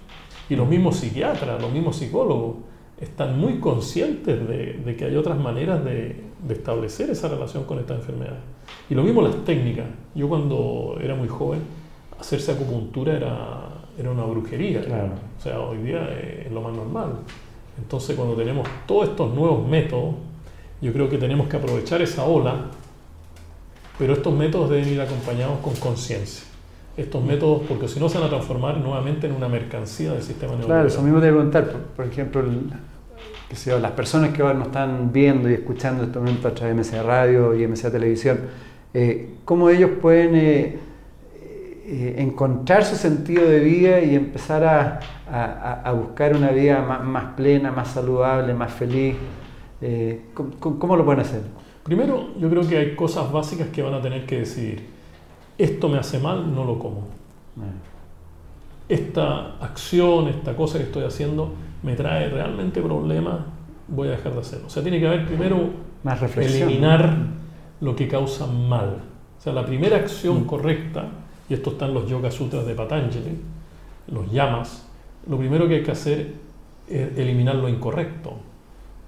Y los mismos psiquiatras, los mismos psicólogos, están muy conscientes de que hay otras maneras de establecer esa relación con estas enfermedades. Y lo mismo las técnicas. Yo cuando era muy joven, hacerse acupuntura era una brujería. Claro. O sea, hoy día es lo más normal. Entonces, cuando tenemos todos estos nuevos métodos, yo creo que tenemos que aprovechar esa ola, pero estos métodos deben ir acompañados con conciencia. Estos métodos, porque si no se van a transformar nuevamente en una mercancía del sistema neoliberal. Claro, eso mismo te voy a preguntar. Por ejemplo, las personas que ahora nos están viendo y escuchando en este momento a través de MCA Radio y MCA Televisión, ¿cómo ellos pueden encontrar su sentido de vida y empezar a buscar una vida más plena, más saludable, más feliz? ¿Cómo lo pueden hacer? Primero, yo creo que hay cosas básicas que van a tener que decidir. Esto me hace mal, no lo como. Esta acción, esta cosa que estoy haciendo, me trae realmente problemas, voy a dejar de hacerlo. O sea, tiene que haber primero más reflexión, eliminar lo que causa mal. O sea, la primera acción correcta, y esto está en los Yoga Sutras de Patanjali, los yamas, lo primero que hay que hacer es eliminar lo incorrecto.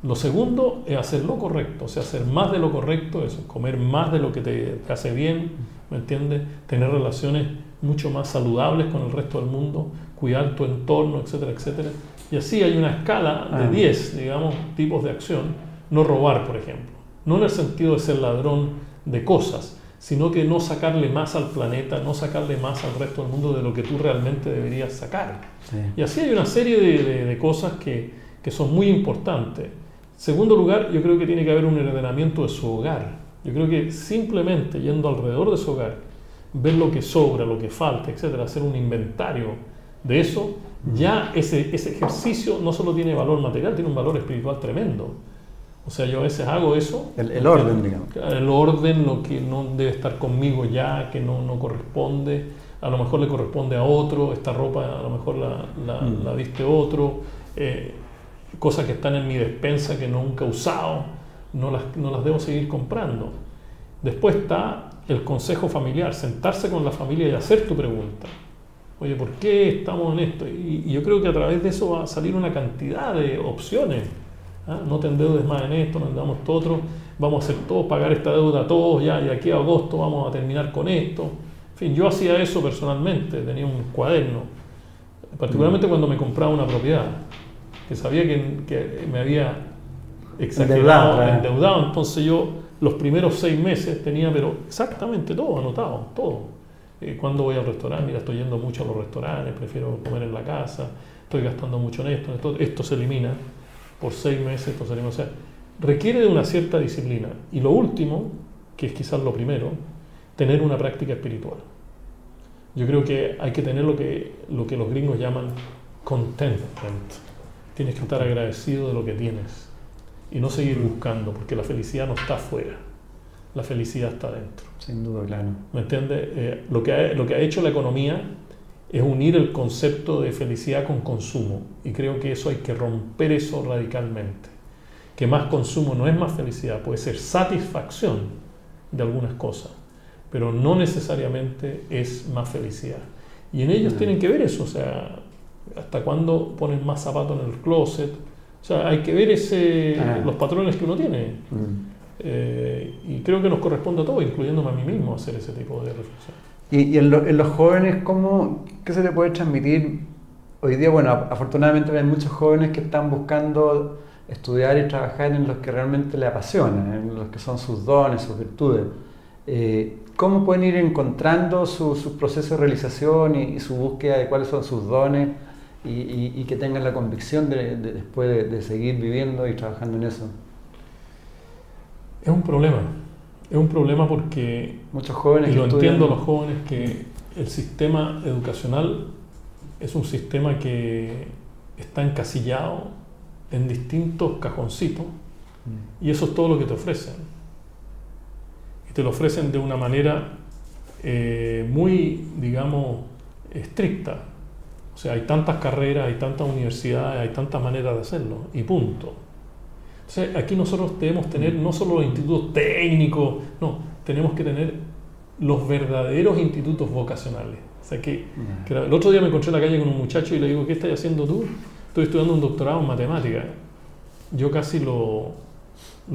Lo segundo es hacer lo correcto, o sea, hacer más de lo correcto, eso, comer más de lo que te hace bien, ¿me entiendes? Tener relaciones mucho más saludables con el resto del mundo, cuidar tu entorno, etcétera, etcétera. Y así hay una escala de 10, digamos, tipos de acción. No robar, por ejemplo. No en el sentido de ser ladrón de cosas, sino que no sacarle más al planeta, no sacarle más al resto del mundo de lo que tú realmente deberías sacar. Sí. Y así hay una serie de cosas que son muy importantes. Segundo lugar, yo creo que tiene que haber un ordenamiento de su hogar. Yo creo que simplemente yendo alrededor de su hogar, ver lo que sobra, lo que falta, etcétera, hacer un inventario de eso, ya ese ejercicio no solo tiene valor material, tiene un valor espiritual tremendo. O sea, yo a veces hago eso. El orden, digamos. El orden, lo que no debe estar conmigo ya, que no corresponde, a lo mejor le corresponde a otro, esta ropa a lo mejor la viste otro, cosas que están en mi despensa que nunca he usado, no las debo seguir comprando. Después está el consejo familiar, sentarse con la familia y hacer tu pregunta. Oye, ¿por qué estamos en esto? Y yo creo que a través de eso va a salir una cantidad de opciones. No te endeudes más en esto, no endeudamos todo otro, vamos a hacer todo, pagar esta deuda todos ya, y aquí a agosto vamos a terminar con esto. En fin, yo hacía eso personalmente, tenía un cuaderno, particularmente cuando me compraba una propiedad, que sabía que me había exagerado, endeudado, entonces yo los primeros 6 meses tenía, pero exactamente todo anotado, todo. Cuando voy al restaurante, mira, estoy yendo mucho a los restaurantes, prefiero comer en la casa, estoy gastando mucho en esto se elimina. Por 6 meses, esto se elimina. O sea, requiere de una cierta disciplina. Y lo último, que es quizás lo primero, tener una práctica espiritual. Yo creo que hay que tener lo que los gringos llaman contentment. Tienes que estar agradecido de lo que tienes y no seguir buscando, porque la felicidad no está afuera, la felicidad está dentro. Sin duda, claro. ¿Me entiendes? Lo que ha hecho la economía es unir el concepto de felicidad con consumo, y creo que eso hay que romper eso radicalmente. Que más consumo no es más felicidad, puede ser satisfacción de algunas cosas, pero no necesariamente es más felicidad. Y en ellos tienen que ver eso, o sea, hasta cuándo ponen más zapatos en el closet, o sea, hay que ver los patrones que uno tiene. Y creo que nos corresponde a todos, incluyéndome a mí mismo, hacer ese tipo de reflexión. Y en los jóvenes, ¿qué se le puede transmitir hoy día, bueno, afortunadamente hay muchos jóvenes que están buscando estudiar y trabajar en los que realmente les apasionan, en los que son sus dones, sus virtudes. ¿Cómo pueden ir encontrando su proceso de realización y su búsqueda de cuáles son sus dones y que tengan la convicción después de seguir viviendo y trabajando en eso? Es un problema porque muchos jóvenes y lo entiendo los jóvenes, que el sistema educacional es un sistema que está encasillado en distintos cajoncitos y eso es todo lo que te ofrecen. Y te lo ofrecen de una manera muy, digamos, estricta. O sea, hay tantas carreras, hay tantas universidades, hay tantas maneras de hacerlo y punto. Entonces, aquí nosotros debemos tener no solo los institutos técnicos, no, tenemos que tener los verdaderos institutos vocacionales. O sea, que el otro día me encontré en la calle con un muchacho y le digo, ¿qué estás haciendo tú? Estoy estudiando un doctorado en matemáticas. Yo casi lo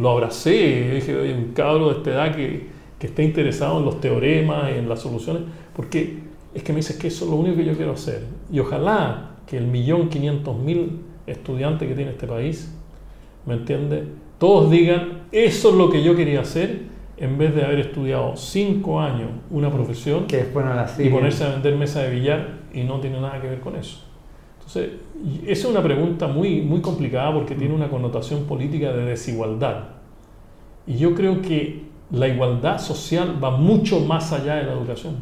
abracé, dije, oye, un cabro de esta edad que esté interesado en los teoremas, en las soluciones, porque es que me dices que eso es lo único que yo quiero hacer. Y ojalá que el 1.500.000 estudiantes que tiene este país, ¿me entiendes?, todos digan, eso es lo que yo quería hacer, en vez de haber estudiado 5 años una profesión que después no la sigue, y ponerse a vender mesa de billar y no tiene nada que ver con eso. Entonces, esa es una pregunta muy, muy complicada porque tiene una connotación política de desigualdad. Y yo creo que la igualdad social va mucho más allá de la educación.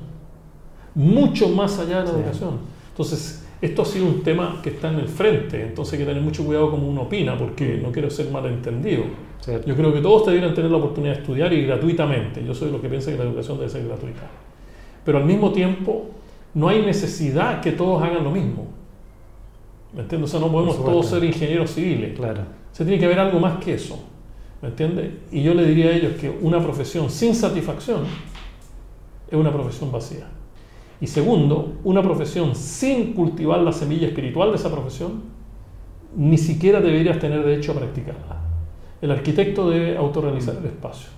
Mucho más allá de la educación. Entonces, esto ha sido un tema que está en el frente, entonces hay que tener mucho cuidado como uno opina, porque no quiero ser malentendido. Cierto. Yo creo que todos deberían tener la oportunidad de estudiar y gratuitamente. Yo soy de los que piensa que la educación debe ser gratuita. Pero al mismo tiempo, no hay necesidad que todos hagan lo mismo. ¿Me entiendes? O sea, no podemos todos ser ingenieros civiles. Claro. Se tiene que ver algo más que eso. ¿Me entiendes? Y yo le diría a ellos que una profesión sin satisfacción es una profesión vacía. Y segundo, una profesión sin cultivar la semilla espiritual de esa profesión, ni siquiera deberías tener derecho a practicarla. El arquitecto debe autorrealizar el espacio,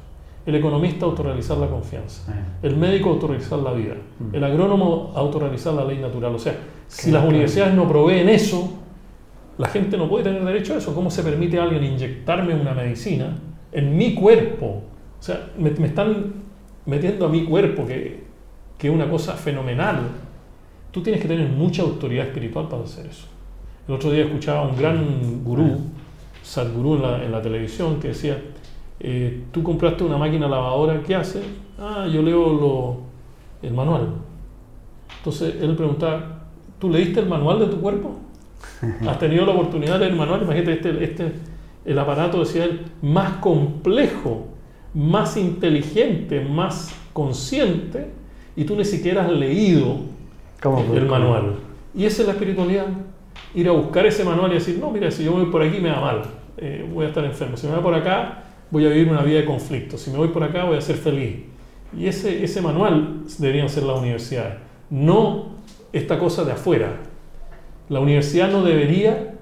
el economista autorrealizar la confianza, el médico autorrealizar la vida, el agrónomo autorrealizar la ley natural. O sea, si las universidades no proveen eso, la gente no puede tener derecho a eso. ¿Cómo se permite a alguien inyectarme una medicina en mi cuerpo? O sea, me están metiendo a mi cuerpo, que es una cosa fenomenal. Tú tienes que tener mucha autoridad espiritual para hacer eso. El otro día escuchaba a un gran gurú, Sadhguru, en la televisión, que decía, tú compraste una máquina lavadora, ¿qué hace? Yo leo el manual. Entonces él preguntaba, ¿tú leíste el manual de tu cuerpo? ¿Has tenido la oportunidad de leer el manual? Imagínate, el aparato, decía él, más complejo, más inteligente, más consciente, y tú ni siquiera has leído el manual. Y esa es la espiritualidad. Ir a buscar ese manual y decir, no, mira, si yo voy por aquí me va mal, voy a estar enfermo. Si me voy por acá, voy a vivir una vida de conflicto. Si me voy por acá, voy a ser feliz. Y ese manual deberían ser las universidades. No esta cosa de afuera. La universidad no debería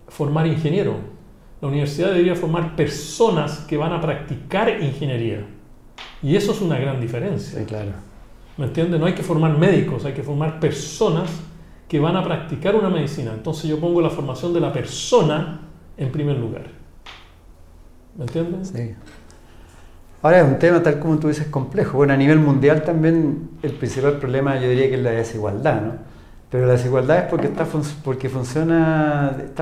formar ingenieros. La universidad debería formar personas que van a practicar ingeniería. Y eso es una gran diferencia. Sí, claro. ¿Me entiendes? No hay que formar médicos, hay que formar personas que van a practicar una medicina. Entonces yo pongo la formación de la persona en primer lugar. ¿Me entiendes? Sí. Ahora es un tema, tal como tú dices, complejo. Bueno, a nivel mundial también el principal problema yo diría que es la desigualdad, ¿no? Pero la desigualdad es porque está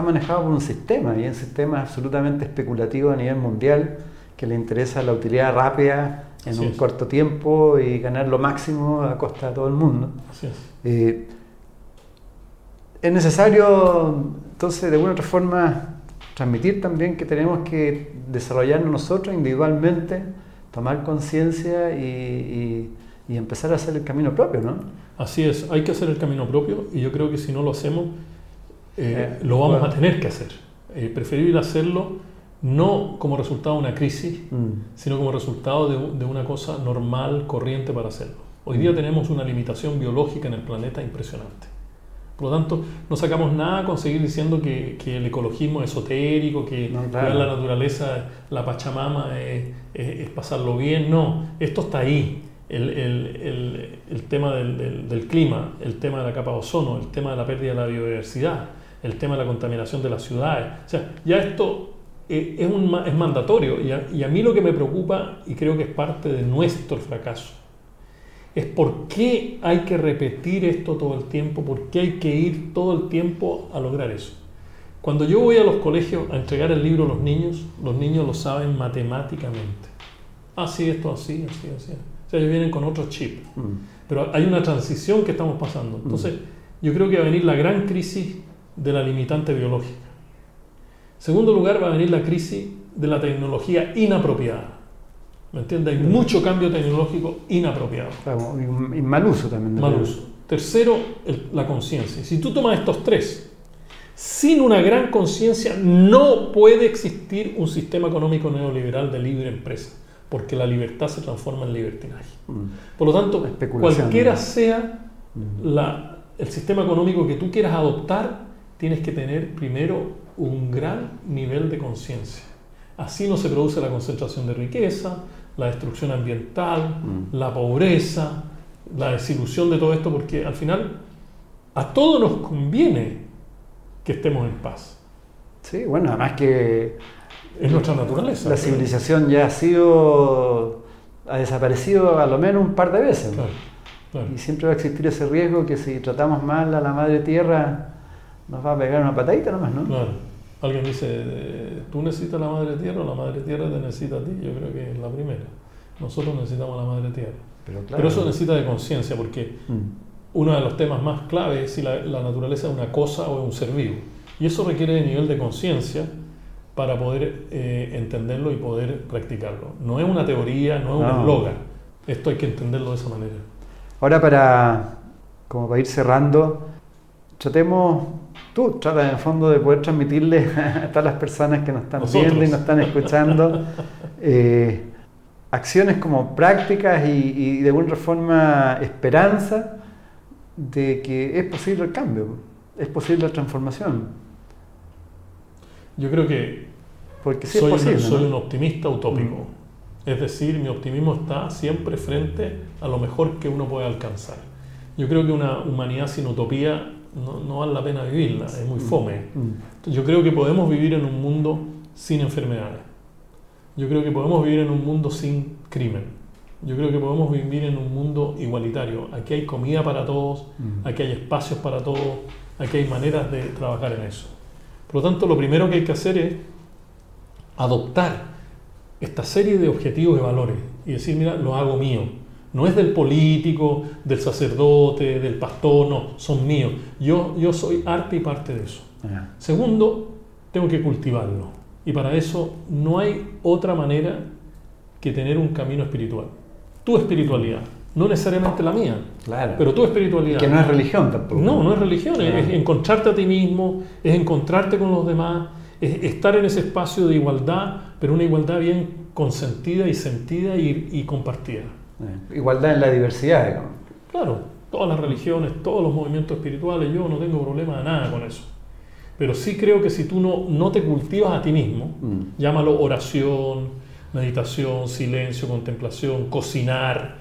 manejado por un sistema, y un sistema absolutamente especulativo a nivel mundial, que le interesa la utilidad rápida en un corto tiempo y ganar lo máximo a costa de todo el mundo. Es necesario, entonces, de alguna otra forma, transmitir también que tenemos que desarrollarnos nosotros individualmente, tomar conciencia y empezar a hacer el camino propio, ¿no? Así es, hay que hacer el camino propio, y yo creo que si no lo hacemos, lo vamos a tener que hacer. Preferible hacerlo no como resultado de una crisis, sino como resultado de una cosa normal, corriente para hacerlo. Hoy día tenemos una limitación biológica en el planeta impresionante. Por lo tanto, no sacamos nada con seguir diciendo que el ecologismo es esotérico, que la naturaleza, la Pachamama es pasarlo bien. No, esto está ahí. el tema del clima, el tema de la capa de ozono, el tema de la pérdida de la biodiversidad, el tema de la contaminación de las ciudades. O sea, ya esto es mandatorio, y a mí lo que me preocupa, y creo que es parte de nuestro fracaso, es por qué hay que repetir esto todo el tiempo, por qué hay que ir todo el tiempo a lograr eso. Cuando yo voy a los colegios a entregar el libro a los niños lo saben matemáticamente. Así, esto así, así, así. O sea, ellos vienen con otro chip. Pero hay una transición que estamos pasando. Entonces, yo creo que va a venir la gran crisis de la limitante biológica. En segundo lugar, va a venir la crisis de la tecnología inapropiada. ¿Me entiendes? Hay mucho cambio tecnológico inapropiado. Claro, y mal uso también. Mal uso. Tercero, la conciencia. Si tú tomas estos tres, sin una gran conciencia no puede existir un sistema económico neoliberal de libre empresa, porque la libertad se transforma en libertinaje. Por lo tanto, cualquiera sea el sistema económico que tú quieras adoptar, tienes que tener primero un gran nivel de conciencia. Así no se produce la concentración de riqueza, la destrucción ambiental, la pobreza, la desilusión de todo esto, porque al final a todos nos conviene que estemos en paz. Sí, bueno, además que es nuestra naturaleza. La civilización ya ha desaparecido a lo menos un par de veces. Claro, claro. Y siempre va a existir ese riesgo que si tratamos mal a la madre tierra nos va a pegar una patadita nomás, ¿no? Claro. Alguien dice, ¿tú necesitas la madre tierra o la madre tierra te necesita a ti? Yo creo que es la primera. Nosotros necesitamos a la madre tierra. Pero eso necesita de conciencia, porque uno de los temas más claves es si la naturaleza es una cosa o es un ser vivo. Y eso requiere de nivel de conciencia para poder entenderlo y poder practicarlo. No es una teoría, no es un eslogan. Esto hay que entenderlo de esa manera. Ahora, como para ir cerrando, trata en el fondo de poder transmitirle a todas las personas que nos están viendo y nos están escuchando acciones como prácticas y de alguna forma esperanza de que es posible el cambio, es posible la transformación. Yo creo que porque sí es posible, soy un optimista utópico. Es decir, mi optimismo está siempre frente a lo mejor que uno puede alcanzar. Yo creo que una humanidad sin utopía no vale la pena vivirla, es muy fome. Yo creo que podemos vivir en un mundo sin enfermedades. Yo creo que podemos vivir en un mundo sin crimen. Yo creo que podemos vivir en un mundo igualitario. Aquí hay comida para todos, aquí hay espacios para todos, aquí hay maneras de trabajar en eso. Por lo tanto, lo primero que hay que hacer es adoptar esta serie de objetivos y valores y decir, mira, lo hago mío. No es del político, del sacerdote, del pastor, no, son míos. Yo soy arte y parte de eso. Segundo, tengo que cultivarlo. Y para eso no hay otra manera que tener un camino espiritual. Tu espiritualidad, no necesariamente la mía, claro, pero tu espiritualidad. Y que no es religión tampoco. No es religión, claro. Es encontrarte a ti mismo, es encontrarte con los demás, es estar en ese espacio de igualdad, pero una igualdad bien consentida y sentida y compartida. Igualdad en la diversidad, digamos. Claro, todas las religiones, todos los movimientos espirituales, yo no tengo problema de nada con eso. Pero sí creo que si tú no te cultivas a ti mismo, llámalo oración, meditación, silencio, contemplación, cocinar,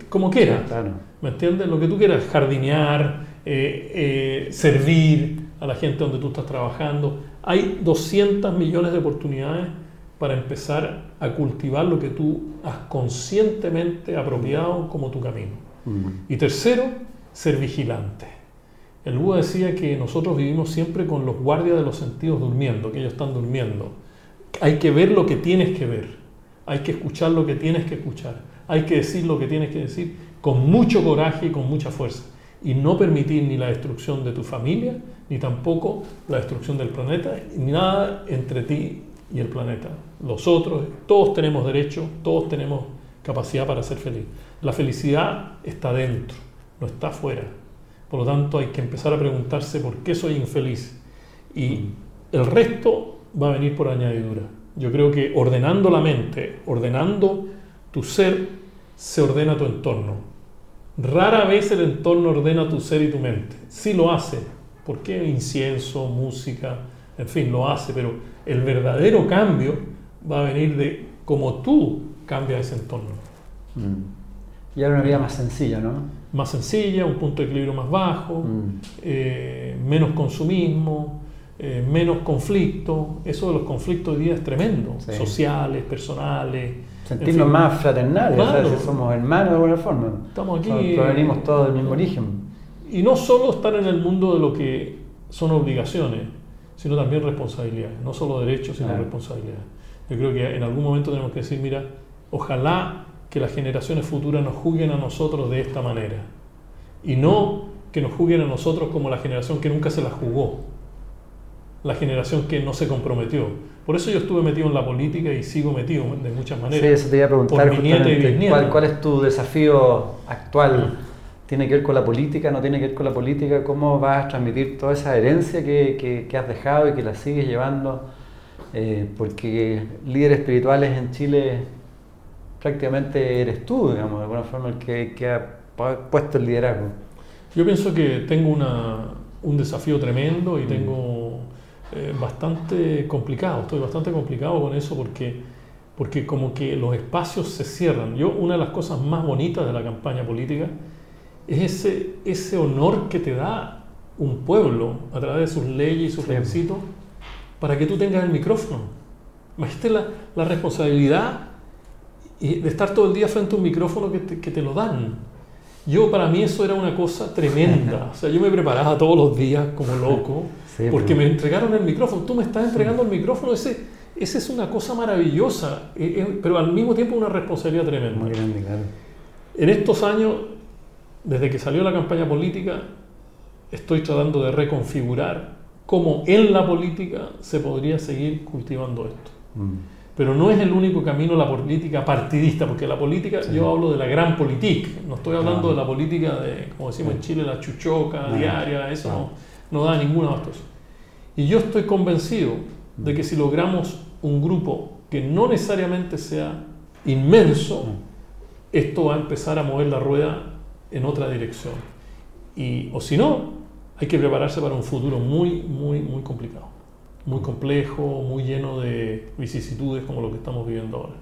como quieras, claro. ¿Me entiendes? Lo que tú quieras, jardinear, servir a la gente donde tú estás trabajando. Hay 200 millones de oportunidades para empezar a cultivar lo que tú has conscientemente apropiado como tu camino. Y tercero, ser vigilante. El Buda decía que nosotros vivimos siempre con los guardias de los sentidos durmiendo, que ellos están durmiendo. Hay que ver lo que tienes que ver, hay que escuchar lo que tienes que escuchar, hay que decir lo que tienes que decir con mucho coraje y con mucha fuerza. Y no permitir ni la destrucción de tu familia, ni tampoco la destrucción del planeta, ni nada entre ti y el planeta. Los otros, todos tenemos derecho, todos tenemos capacidad para ser feliz. La felicidad está dentro, no está afuera. Por lo tanto, hay que empezar a preguntarse por qué soy infeliz. Y el resto va a venir por añadidura. Yo creo que ordenando la mente, ordenando tu ser, se ordena tu entorno. Rara vez el entorno ordena tu ser y tu mente. Sí lo hace, porque incienso, música, en fin, lo hace, pero el verdadero cambio va a venir de cómo tú cambias ese entorno. Y era una vida más sencilla, ¿no? Más sencilla, un punto de equilibrio más bajo, menos consumismo, menos conflicto. Eso de los conflictos hoy día es tremendo, sí. Sociales, personales. Sentirnos más fraternales, claro. O sea, si somos hermanos de alguna forma. Estamos aquí. Provenimos todos del mismo origen. Y no solo estar en el mundo de lo que son obligaciones, sino también responsabilidades. No solo derechos, sino responsabilidades. Yo creo que en algún momento tenemos que decir, mira, ojalá que las generaciones futuras nos juzguen a nosotros de esta manera y no que nos juzguen a nosotros como la generación que nunca se la jugó, la generación que no se comprometió. Por eso yo estuve metido en la política y sigo metido de muchas maneras. Sí, eso te iba a preguntar justamente, ¿cuál es tu desafío actual? ¿Tiene que ver con la política? ¿No tiene que ver con la política? ¿Cómo vas a transmitir toda esa herencia que has dejado y que la sigues llevando? Porque líderes espirituales en Chile prácticamente eres tú, digamos, de alguna forma el que ha puesto el liderazgo. Yo pienso que tengo un desafío tremendo y tengo bastante complicado, estoy bastante complicado con eso porque como que los espacios se cierran. Una de las cosas más bonitas de la campaña política es ese honor que te da un pueblo a través de sus leyes y sus requisitos para que tú tengas el micrófono. Imagínate la responsabilidad de estar todo el día frente a un micrófono que te lo dan. Para mí eso era una cosa tremenda. O sea, yo me preparaba todos los días como loco porque me entregaron el micrófono. Tú me estás entregando el micrófono. Ese es una cosa maravillosa, pero al mismo tiempo una responsabilidad tremenda. Muy grande, claro. En estos años, desde que salió la campaña política, estoy tratando de reconfigurar cómo en la política se podría seguir cultivando esto. Pero no es el único camino la política partidista, porque la política, yo hablo de la gran politique, no estoy hablando de la política de, como decimos en Chile, la chuchoca diaria, eso no da ningún abasto. Y yo estoy convencido de que si logramos un grupo que no necesariamente sea inmenso, esto va a empezar a mover la rueda en otra dirección. O si no, hay que prepararse para un futuro muy, muy, muy complicado. Muy complejo, muy lleno de vicisitudes como lo que estamos viviendo ahora.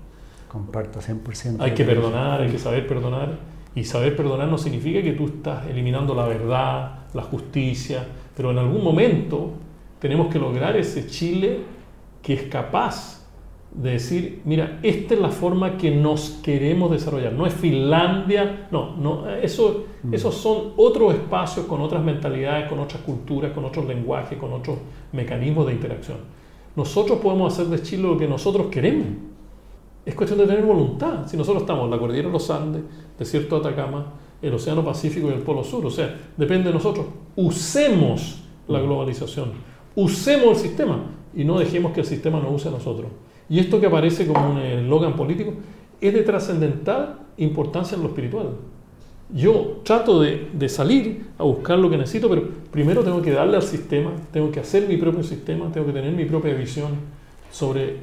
Comparto 100%. Hay que perdonar, hay que saber perdonar. Y saber perdonar no significa que tú estás eliminando la verdad, la justicia, pero en algún momento tenemos que lograr ese Chile que es capaz de decir, mira, esta es la forma que nos queremos desarrollar. No es Finlandia, esos son otros espacios con otras mentalidades, con otras culturas, con otros lenguajes, con otros mecanismos de interacción. Nosotros podemos hacer de Chile lo que nosotros queremos. Es cuestión de tener voluntad. Si nosotros estamos en la cordillera de los Andes, desierto de Atacama, el Océano Pacífico y el Polo Sur, o sea, depende de nosotros. Usemos la globalización, usemos el sistema y no dejemos que el sistema nos use a nosotros. Y esto que aparece como un eslogan político es de trascendental importancia en lo espiritual. Yo trato de salir a buscar lo que necesito, pero primero tengo que darle al sistema, tengo que hacer mi propio sistema, tengo que tener mi propia visión sobre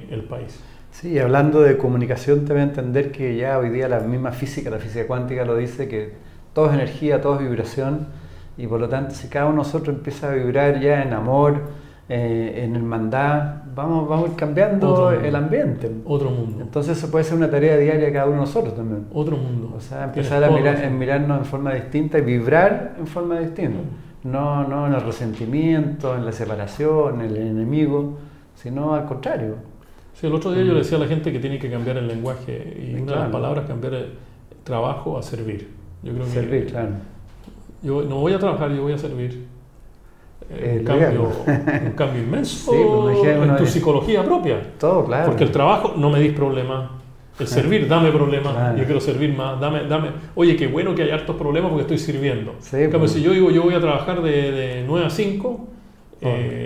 el país. Sí, hablando de comunicación, te voy a entender que ya hoy día la misma física, la física cuántica lo dice, que todo es energía, todo es vibración, y por lo tanto si cada uno de nosotros empieza a vibrar ya en amor, en hermandad, vamos a ir cambiando el ambiente. Otro mundo. Entonces eso puede ser una tarea diaria de cada uno de nosotros también. Otro mundo. O sea, empezar a mirarnos en forma distinta y vibrar en forma distinta. No en el resentimiento, en la separación, en el enemigo, sino al contrario. Sí, el otro día yo le decía a la gente que tiene que cambiar el lenguaje y una de las palabras cambiar el trabajo a servir. Yo creo que servir, claro. Yo no voy a trabajar, yo voy a servir. Un cambio inmenso en tu psicología propia. Todo, claro. Porque el trabajo, no me dis problemas. El servir, dame problemas. Claro. Yo quiero servir más. Dame. Oye, qué bueno que hay hartos problemas porque estoy sirviendo. Sí, en cambio, si yo digo, yo voy a trabajar de 9 a 5.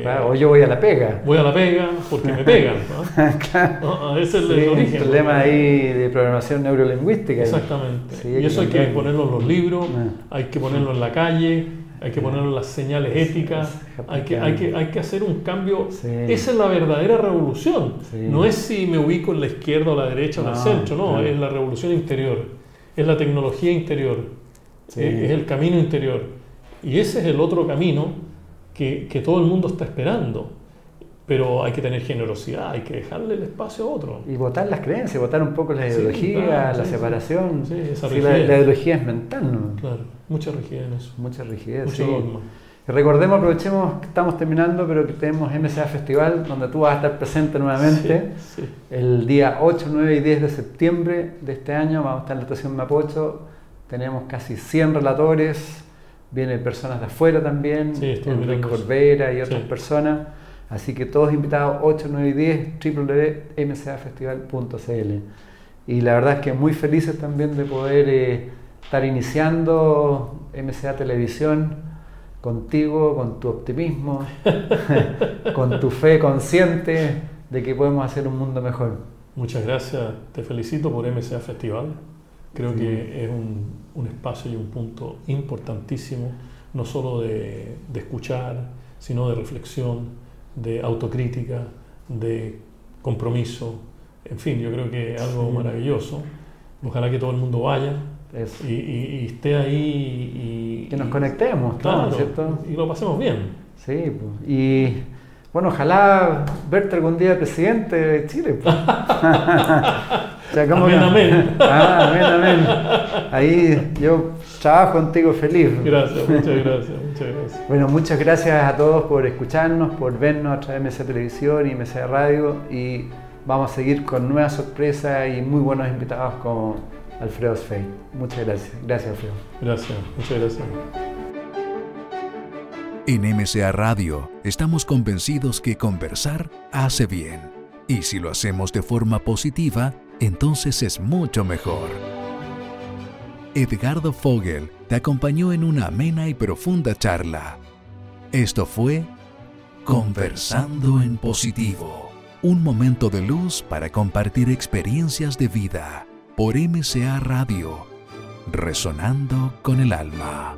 Claro, o yo voy a la pega. Voy a la pega porque me pegan, ¿no? Claro. Ese es el origen. Un problema ahí de programación neurolingüística. Exactamente. Sí, y eso hay que ponerlo en los libros, hay que ponerlo en la calle, hay que ponerlo en las señales éticas, hay que hacer un cambio. Sí. Esa es la verdadera revolución. Sí. No es si me ubico en la izquierda o la derecha o en el centro, no, es la revolución interior, es la tecnología interior, es el camino interior. Y ese es el otro camino que todo el mundo está esperando. pero hay que tener generosidad, hay que dejarle el espacio a otro. Y votar las creencias, votar un poco la ideología, claro, la separación. Sí, esa Sí, rigidez. la ideología es mental, ¿no? Claro, mucha rigidez en eso. Mucha rigidez. Mucho Sí. dogma. Y recordemos, aprovechemos que estamos terminando, pero que tenemos MCA Festival, donde tú vas a estar presente nuevamente. Sí, sí. El día 8, 9 y 10 de septiembre de este año vamos a estar en la estación Mapocho. Tenemos casi 100 relatores, vienen personas de afuera también, Sí, estoy Enrique mirando eso. Corbera y otras Sí. personas. Así que todos invitados 8, 9 y 10, www.mcafestival.cl. Y la verdad es que muy felices también de poder estar iniciando MCA Televisión contigo, con tu optimismo, con tu fe consciente de que podemos hacer un mundo mejor. Muchas gracias, te felicito por MCA Festival. Creo que es un espacio y un punto importantísimo, no solo de escuchar, sino de reflexión, de autocrítica, de compromiso. En fin, yo creo que es algo maravilloso. Ojalá que todo el mundo vaya Eso. y esté ahí. Que nos conectemos, claro, ¿cierto? y lo pasemos bien. Sí, pues. Y bueno, ojalá verte algún día presidente de Chile. Pues. O sea, ¿cómo Amén, que? amén. Amén, amén. Ahí yo trabajo contigo feliz. Gracias, muchas gracias, muchas gracias. Bueno, muchas gracias a todos por escucharnos, por vernos a través de MCA Televisión y MCA Radio, y vamos a seguir con nuevas sorpresas y muy buenos invitados como Alfredo Sfei. Muchas gracias. Gracias, Alfredo. Gracias, muchas gracias. En MCA Radio estamos convencidos que conversar hace bien. Y si lo hacemos de forma positiva, entonces es mucho mejor. Edgardo Fogel te acompañó en una amena y profunda charla. Esto fue Conversando en Positivo, un momento de luz para compartir experiencias de vida por MCA Radio, resonando con el alma.